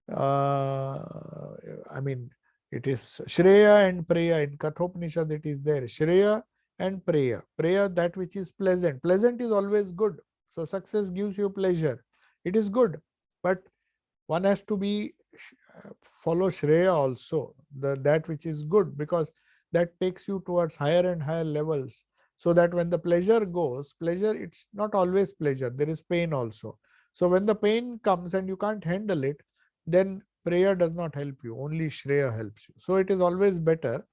I mean, it is Shreya and Preya. In Kathopanishad, it is there. Shreya and Preya. Preya, that which is pleasant. Pleasant is always good. So, success gives you pleasure. It is good. But one has to be follow Shreya also, that which is good, because that takes you towards higher and higher levels, so that when the pleasure goes, pleasure, it's not always pleasure, there is pain also. So when the pain comes and you can't handle it, then prayer does not help you, only Shreya helps you. So it is always better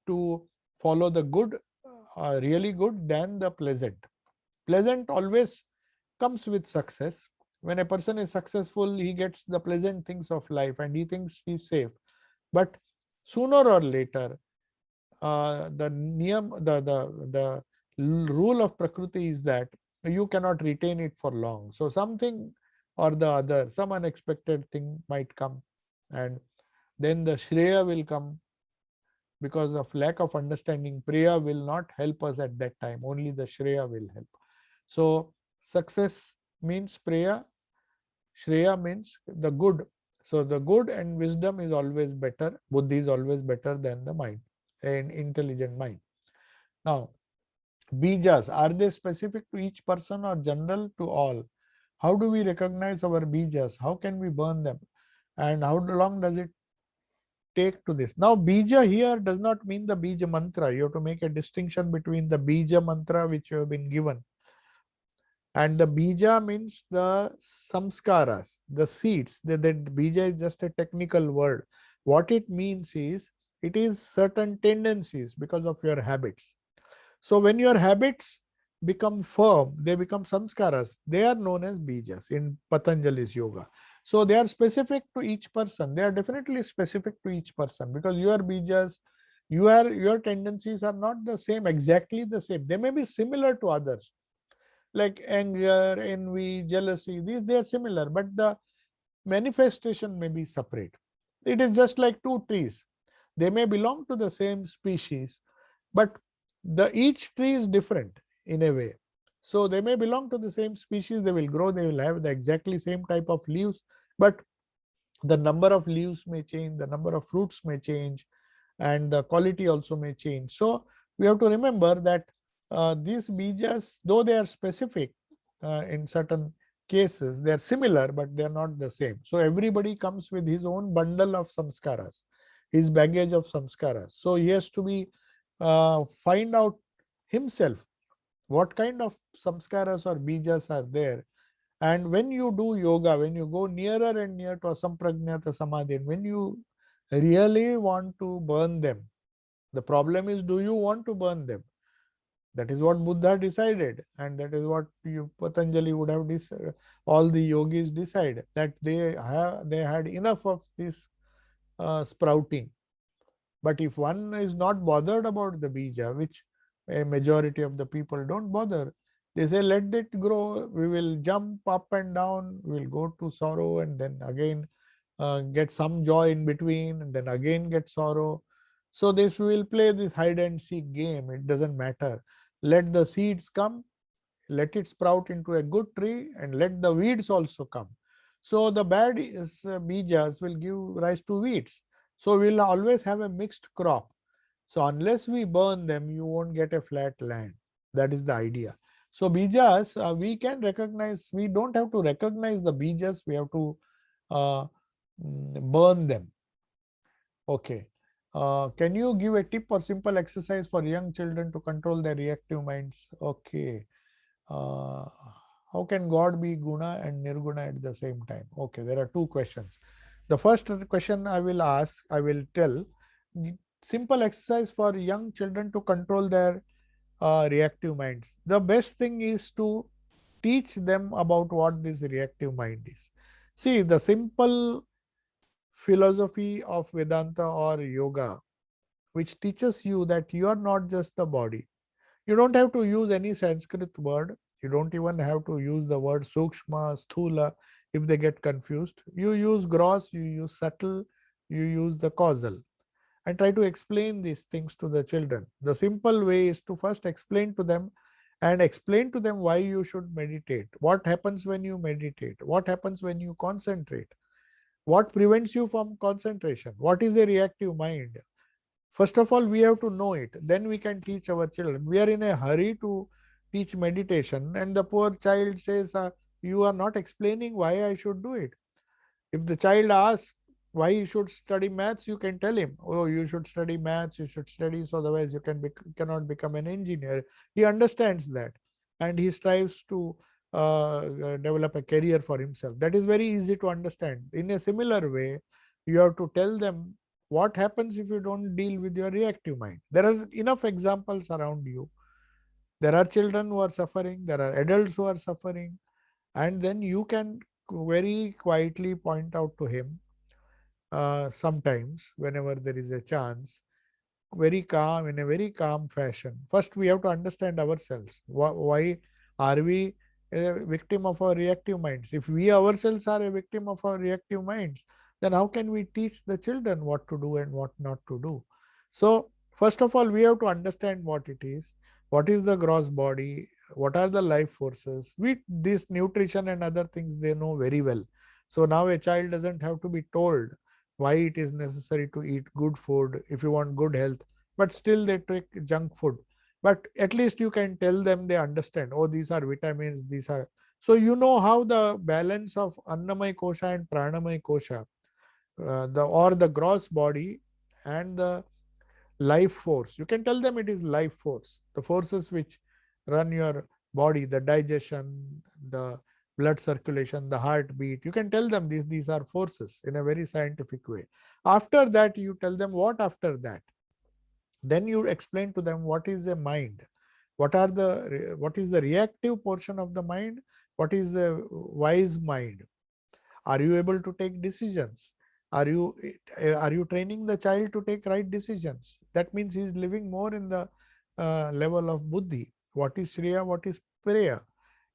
to follow the good, really good, than the pleasant. Pleasant always comes with success. When a person is successful, he gets the pleasant things of life and he thinks he's safe. But sooner or later, the niyam, the rule of Prakriti is that you cannot retain it for long. So something or the other, some unexpected thing might come, and then the Shreya will come. Because of lack of understanding, Priya will not help us at that time. Only the Shreya will help. So success means Priya, Shreya means the good. So the good and wisdom is always better. Buddhi is always better than the mind, an intelligent mind. Now, Bijas, are they specific to each person or general to all? How do we recognize our bijas? How can we burn them? And how long does it take to this? Now, bija here does not mean the bija mantra. You have to make a distinction between the bija mantra which you have been given, and the bija means the samskaras, the seeds. That bija is just a technical word. What it means is, it is certain tendencies because of your habits. So when your habits become firm, they become samskaras. They are known as bijas in Patanjali's yoga. So they are specific to each person. They are definitely specific to each person, because your bijas, your tendencies are not the same, exactly the same. They may be similar to others, like anger, envy, jealousy. These, they are similar, but the manifestation may be separate. It is just like two trees. They may belong to the same species, but the each tree is different in a way. So they may belong to the same species, they will grow, they will have the exactly same type of leaves, but the number of leaves may change, the number of fruits may change, and the quality also may change. So we have to remember that these bijas, though they are specific in certain cases, they are similar, but they are not the same. So everybody comes with his own bundle of samskaras, his baggage of samskaras. So he has to be find out himself what kind of samskaras or bijas are there. And when you do yoga, when you go nearer and near to asampragnata samadhi, when you really want to burn them, the problem is, do you want to burn them? That is what Buddha decided, and that is what Patanjali would have decided. All the yogis decide that they had enough of this sprouting. But if one is not bothered about the bija, which a majority of the people don't bother, they say, let it grow, we will jump up and down, we will go to sorrow, and then again get some joy in between, and then again get sorrow. So this, we will play this hide and seek game. It doesn't matter. Let the seeds come, let it sprout into a good tree, and let the weeds also come. So the bad bijas will give rise to weeds. So we'll always have a mixed crop. So unless we burn them, you won't get a flat land. That is the idea. So bijas, we can recognize, we don't have to recognize the bijas, we have to uh, burn them. Okay. Can you give a tip or simple exercise for young children to control their reactive minds? Okay. Uh, how can God be guna and nirguna at the same time? Okay, there are two questions. The first question I will ask, I will tell, simple exercise for young children to control their reactive minds. The best thing is to teach them about what this reactive mind is. See, the simple philosophy of Vedanta or yoga, which teaches you that you are not just the body. You don't have to use any Sanskrit word. You don't even have to use the word sukshma, sthula if they get confused. You use gross, you use subtle, you use the causal, and try to explain these things to the children. The simple way is to first explain to them, and explain to them why you should meditate. What happens when you meditate? What happens when you concentrate? What prevents you from concentration? What is a reactive mind? First of all, we have to know it. Then we can teach our children. We are in a hurry to teach meditation, and the poor child says, you are not explaining why I should do it. If the child asks why he should study maths, you can tell him, oh, you should study maths, you should study, so otherwise you cannot become an engineer. He understands that, and he strives to develop a career for himself. That is very easy to understand. In a similar way, you have to tell them what happens if you don't deal with your reactive mind? There are enough examples around you. There are children who are suffering, there are adults who are suffering, and then you can very quietly point out to him, sometimes, whenever there is a chance, very calm, in a very calm fashion. First, we have to understand ourselves. Why are we a victim of our reactive minds? If we ourselves are a victim of our reactive minds, then how can we teach the children what to do and what not to do? So, first of all, we have to understand what it is. What is the gross body? What are the life forces? We this nutrition and other things they know very well. So now a child doesn't have to be told why it is necessary to eat good food if you want good health, but still they take junk food. But at least you can tell them, they understand, oh, these are vitamins, these are. So you know how the balance of Annamaya Kosha and Pranamaya Kosha, the gross body and the life force. You can tell them it is life force, the forces which run your body, the digestion, the blood circulation, the heartbeat. You can tell them these are forces in a very scientific way. After that, you tell them what after that. Then you explain to them what is a mind, what is the reactive portion of the mind, what is the wise mind. Are you able to take decisions? Are you training the child to take right decisions? That means he is living more in the level of buddhi. What is Shreya? What is Preya?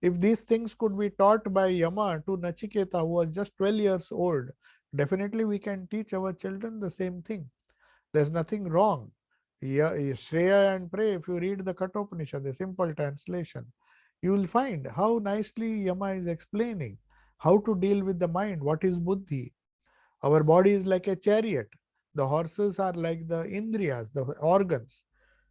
If these things could be taught by Yama to Nachiketa, who was just 12 years old, definitely we can teach our children the same thing. There's nothing wrong. Yeah, Shreya and Pray, if you read the Kathopanishad, the simple translation, you will find how nicely Yama is explaining how to deal with the mind. What is buddhi? Our body is like a chariot. The horses are like the indriyas, the organs.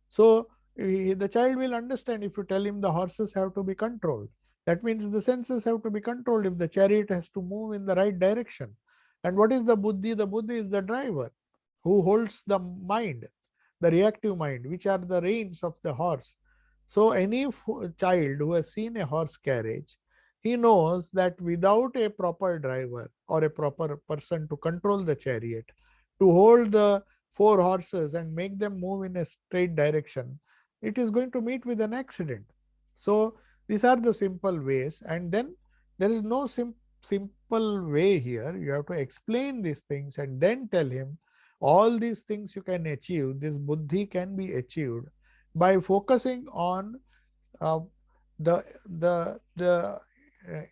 So the child will understand if you tell him the horses have to be controlled. That means the senses have to be controlled if the chariot has to move in the right direction. And what is the buddhi? The buddhi is the driver who holds the mind, the reactive mind, which are the reins of the horse. So any child who has seen a horse carriage, he knows that without a proper driver or a proper person to control the chariot, to hold the four horses and make them move in a straight direction, it is going to meet with an accident. So these are the simple ways, and then there is no simple way here. You have to explain these things and then tell him all these things you can achieve. This buddhi can be achieved by focusing on uh, the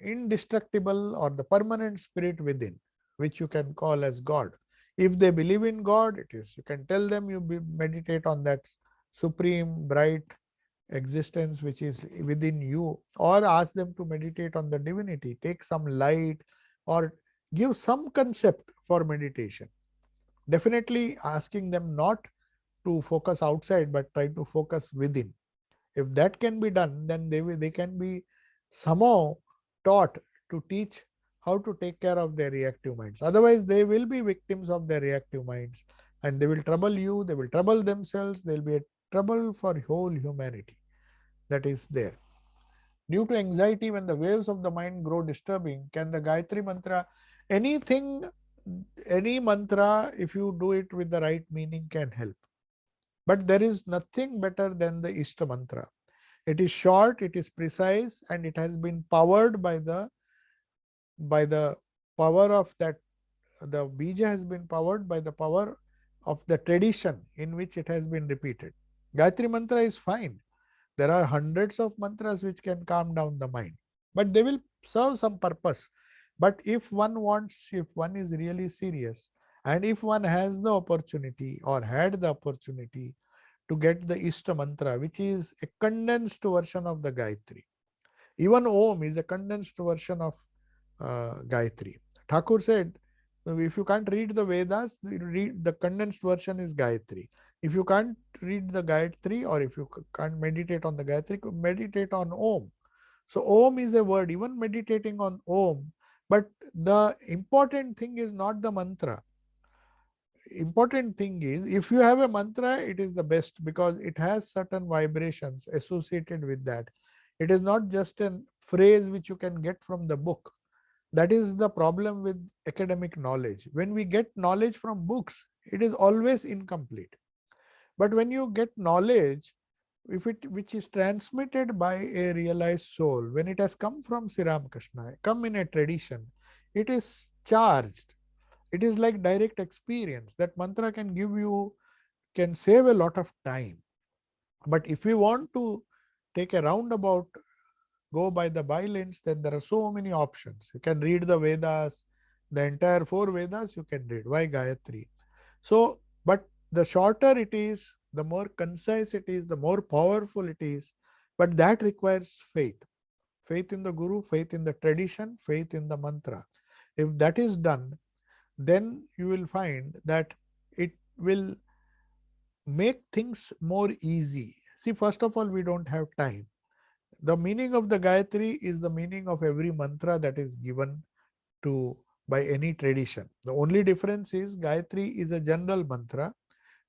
indestructible or the permanent spirit within, which you can call as God. If they believe in God, it is, you can tell them, meditate on that supreme bright existence which is within you, or ask them to meditate on the divinity, take some light, or give some concept for meditation. Definitely asking them not to focus outside but try to focus within. If that can be done, then they can be somehow taught to teach how to take care of their reactive minds. Otherwise, they will be victims of their reactive minds, and they will trouble you, they will trouble themselves, they will be a trouble for whole humanity. That is there. Due to anxiety, when the waves of the mind grow disturbing, can the Gayatri mantra, anything, any mantra, if you do it with the right meaning, can help. But there is nothing better than the Ishta mantra. It is short, it is precise, and it has been powered by the power of that. The bija has been powered by the power of the tradition in which it has been repeated. Gayatri mantra is fine. There are hundreds of mantras which can calm down the mind, but they will serve some purpose. But if one wants, if one is really serious, and if one has the opportunity or had the opportunity to get the Ishta mantra, which is a condensed version of the Gayatri. Even Om is a condensed version of Gayatri. Thakur said, if you can't read the Vedas, read the condensed version is Gayatri. If you can't read the Gayatri, or if you can't meditate on the Gayatri, meditate on Om. So Om is a word, even meditating on Om. But the important thing is not the mantra. Important thing is, if you have a mantra, it is the best because it has certain vibrations associated with that. It is not just a phrase which you can get from the book. That is the problem with academic knowledge. When we get knowledge from books, it is always incomplete. But when you get knowledge, if it which is transmitted by a realized soul, when it has come from Sri Ramakrishna, come in a tradition, it is charged. It is like direct experience. That mantra can give you, can save a lot of time. But if we want to take a roundabout, go by the by-lanes, then there are so many options. You can read the Vedas, the entire 4 Vedas you can read. Why Gayatri? So, but the shorter it is, the more concise it is, the more powerful it is. But that requires faith. Faith in the Guru, faith in the tradition, faith in the mantra. If that is done, then you will find that it will make things more easy. See, first of all, we don't have time. The meaning of the Gayatri is the meaning of every mantra that is given to by any tradition. The only difference is Gayatri is a general mantra,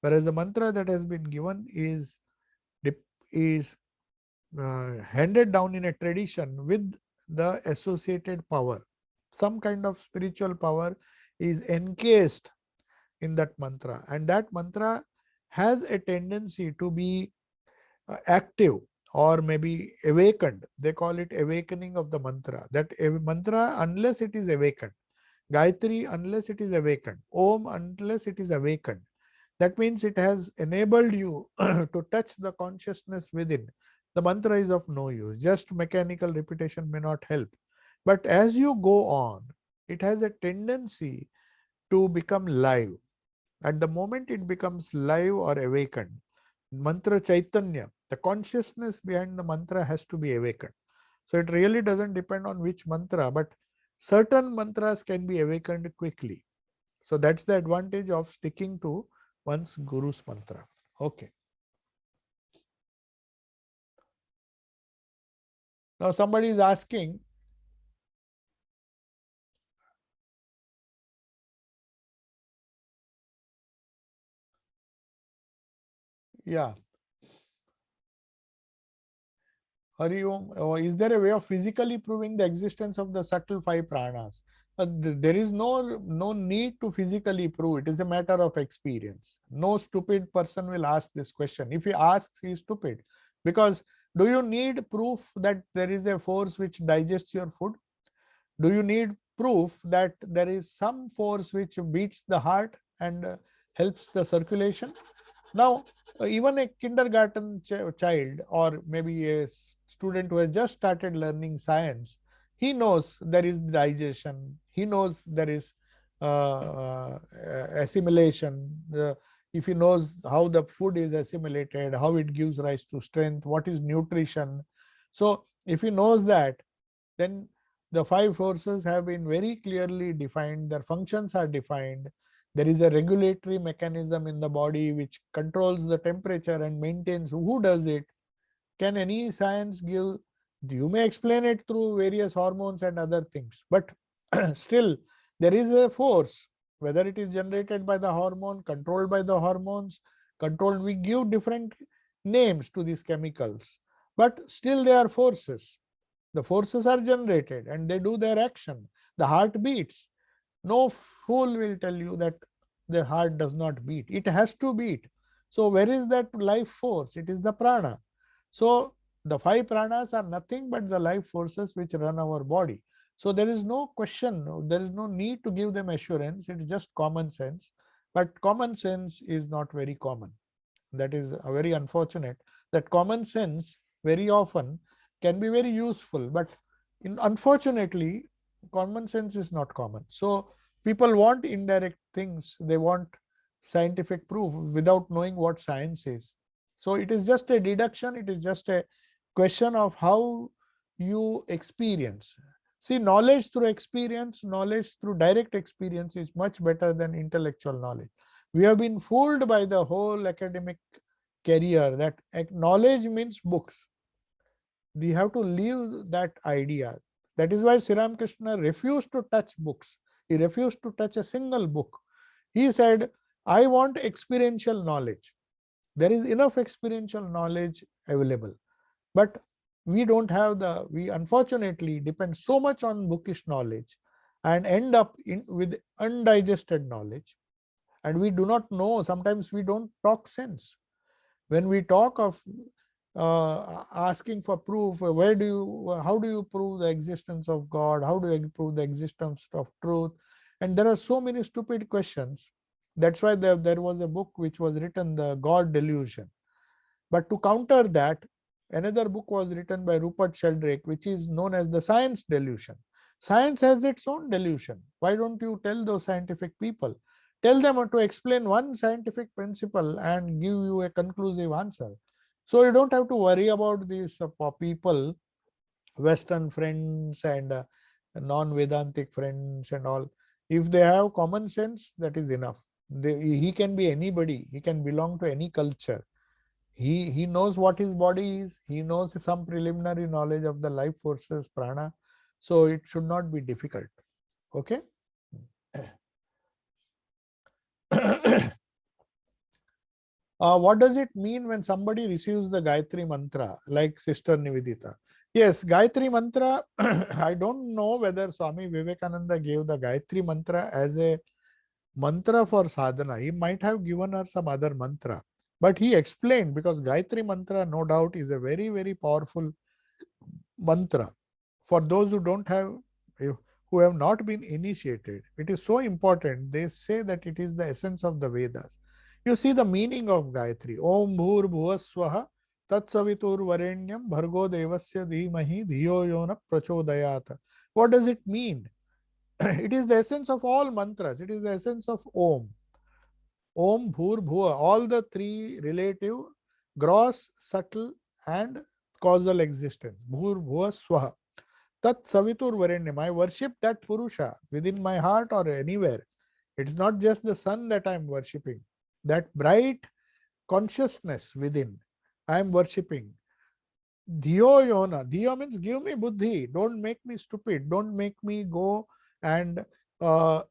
whereas the mantra that has been given is handed down in a tradition with the associated power. Some kind of spiritual power is encased in that mantra, and that mantra has a tendency to be active or maybe awakened. They call it awakening of the mantra. That mantra, unless it is awakened, Gayatri, unless it is awakened, Om, unless it is awakened, that means it has enabled you to touch the consciousness within. The mantra is of no use. Just mechanical repetition may not help. But as you go on, it has a tendency to become live. At the moment it becomes live or awakened, mantra Chaitanya, the consciousness behind the mantra has to be awakened. So it really doesn't depend on which mantra, but certain mantras can be awakened quickly. So that's the advantage of sticking to one's Guru's mantra. Okay. Now somebody is asking, yeah, Hari Om, is there a way of physically proving the existence of the subtle 5 pranas? There is no need to physically prove. It is a matter of experience. No stupid person will ask this question. If he asks, he is stupid. Because do you need proof that there is a force which digests your food? Do you need proof that there is some force which beats the heart and helps the circulation? Now, even a kindergarten child or maybe a student who has just started learning science, he knows there is digestion, he knows there is assimilation. If he knows how the food is assimilated, how it gives rise to strength, what is nutrition. So, if he knows that, then the 5 forces have been very clearly defined, their functions are defined. There is a regulatory mechanism in the body which controls the temperature and maintains. Who does it? Can any science give? You may explain it through various hormones and other things, but still there is a force, whether it is generated by the hormone, controlled by the hormones, controlled, we give different names to these chemicals, but still they are forces. The forces are generated and they do their action. The heart beats. No fool will tell you that the heart does not beat. It has to beat. So where is that life force? It is the prana. So the 5 pranas are nothing but the life forces which run our body. So there is no question, there is no need to give them assurance. It is just common sense. But common sense is not very common. That is very unfortunate. That common sense very often can be very useful, but unfortunately, common sense is not common. So people want indirect things. They want scientific proof without knowing what science is. So it is just a deduction. It is just a question of how you experience. See, knowledge through experience, knowledge through direct experience is much better than intellectual knowledge. We have been fooled by the whole academic career that knowledge means books. We have to leave that idea. That is why Sri Ramakrishna refused to touch books. He refused to touch a single book. He said, I want experiential knowledge. There is enough experiential knowledge available. But we don't have we unfortunately depend so much on bookish knowledge and end up with undigested knowledge. And we do not know, sometimes we don't talk sense. When we talk of asking for proof, how do you prove the existence of God? How do you prove the existence of truth? And there are so many stupid questions. That's why there was a book which was written, The God Delusion. But to counter that, another book was written by Rupert Sheldrake, which is known as The Science Delusion. Science has its own delusion. Why don't you tell those scientific people? Tell them to explain one scientific principle and give you a conclusive answer. So you don't have to worry about these people, Western friends and non-Vedantic friends and all. If they have common sense, that is enough. He can be anybody. He can belong to any culture. He knows what his body is. He knows some preliminary knowledge of the life forces, prana. So it should not be difficult. Okay. What does it mean when somebody receives the Gayatri Mantra, like Sister Nivedita? Yes, Gayatri Mantra, I don't know whether Swami Vivekananda gave the Gayatri Mantra as a mantra for sadhana. He might have given her some other mantra. But he explained, because Gayatri Mantra, no doubt, is a very, very powerful mantra. For those who don't have, who have not been initiated, it is so important. They say that it is the essence of the Vedas. You see the meaning of Gayatri. Om Bhur Bhuvaswaha Tat Savitur Varenyam Bhargo Devasya Dhimahi Dhiyo Yona Prachodayata. What does it mean? It is the essence of all mantras. It is the essence of Om. Om, Bhur, Bhuva, all the three relative, gross, subtle, and causal existence. Bhur, Bhuva, Swaha. Tat Savitur Varenyam. I worship that Purusha within my heart or anywhere. It's not just the sun that I'm worshipping. That bright consciousness within, I'm worshipping. Dhiyo Yona. Dhiyo means give me buddhi. Don't make me stupid. Don't make me go and uh,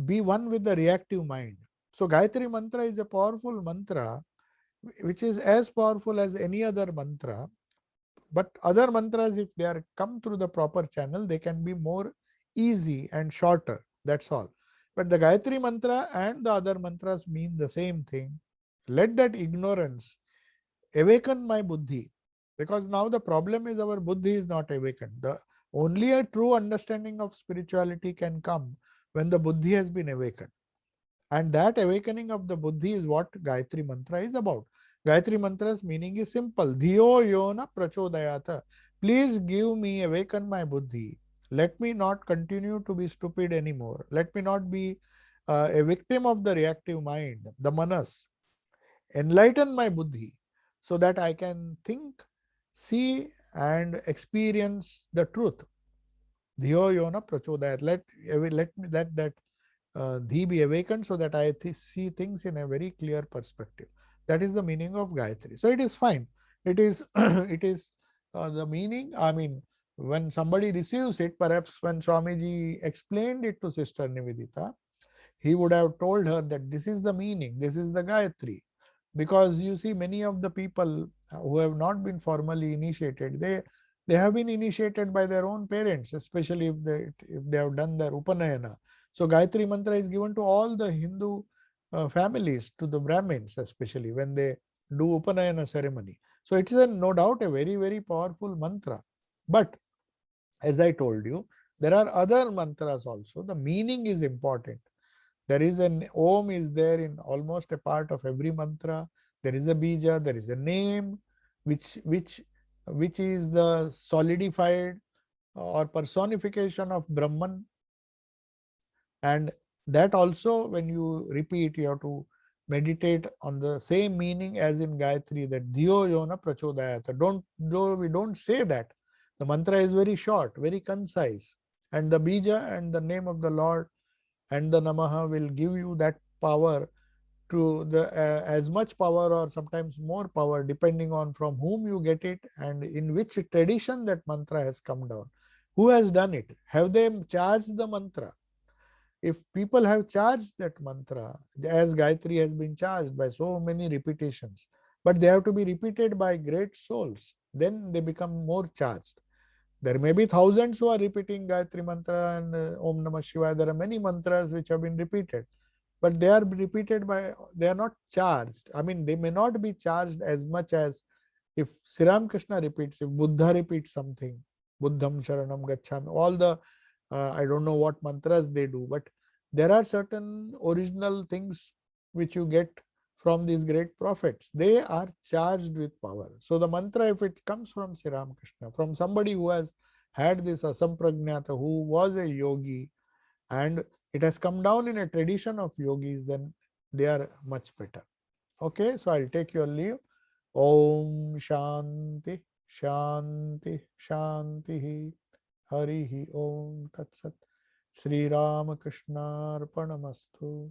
be one with the reactive mind. So Gayatri Mantra is a powerful mantra, which is as powerful as any other mantra. But other mantras, if they are come through the proper channel, they can be more easy and shorter. That's all. But the Gayatri Mantra and the other mantras mean the same thing. Let that ignorance awaken my buddhi. Because now the problem is our buddhi is not awakened. Only a true understanding of spirituality can come when the buddhi has been awakened. And that awakening of the buddhi is what Gayatri Mantra is about. Gayatri Mantra's meaning is simple. Dhiyo yona prachodayata. Please give me, awaken my buddhi. Let me not continue to be stupid anymore. Let me not be a victim of the reactive mind, the manas. Enlighten my buddhi so that I can think, see, and experience the truth. Dhiyo yona prachodayat. Let me that Dhi be awakened so that I see things in a very clear perspective. That is the meaning of Gayatri. So it is fine. It is it is the meaning. I mean, when somebody receives it, perhaps when Swamiji explained it to Sister Nivedita, he would have told her that this is the meaning, this is the Gayatri. Because you see, many of the people who have not been formally initiated, they have been initiated by their own parents, especially if they have done their Upanayana. So Gayatri Mantra is given to all the Hindu families, to the Brahmins, especially when they do Upanayana ceremony. So it is no doubt a very, very powerful mantra. But as I told you, there are other mantras also. The meaning is important. There is an Om is there in almost a part of every mantra. There is a bija, there is a name, which which which is the solidified or personification of Brahman. And that also, when you repeat, you have to meditate on the same meaning as in Gayatri, that Dhiyo Yona Prachodayata. We don't say that. The mantra is very short, very concise. And the bija and the name of the Lord and the Namaha will give you that power, to the as much power or sometimes more power, depending on from whom you get it and in which tradition that mantra has come down. Who has done it? Have they charged the mantra? If people have charged that mantra, as Gayatri has been charged by so many repetitions, but they have to be repeated by great souls, then they become more charged. There may be thousands who are repeating Gayatri Mantra and Om Namah Shivaya. There are many mantras which have been repeated. but they are repeated they are not charged. I mean, they may not be charged as much as if Sri Ramakrishna repeats, if Buddha repeats something, Buddham Sharanam Gacchami, all the, I don't know what mantras they do, but there are certain original things which you get from these great prophets. They are charged with power. So the mantra, if it comes from Sri Ramakrishna, from somebody who has had this asampragnata, who was a yogi, and it has come down in a tradition of yogis, then they are much better. Okay, so I'll take your leave. Om Shanti Shanti Shanti. Harihi Om Tat Sat. Sri Ramakrishna Arpanamastu.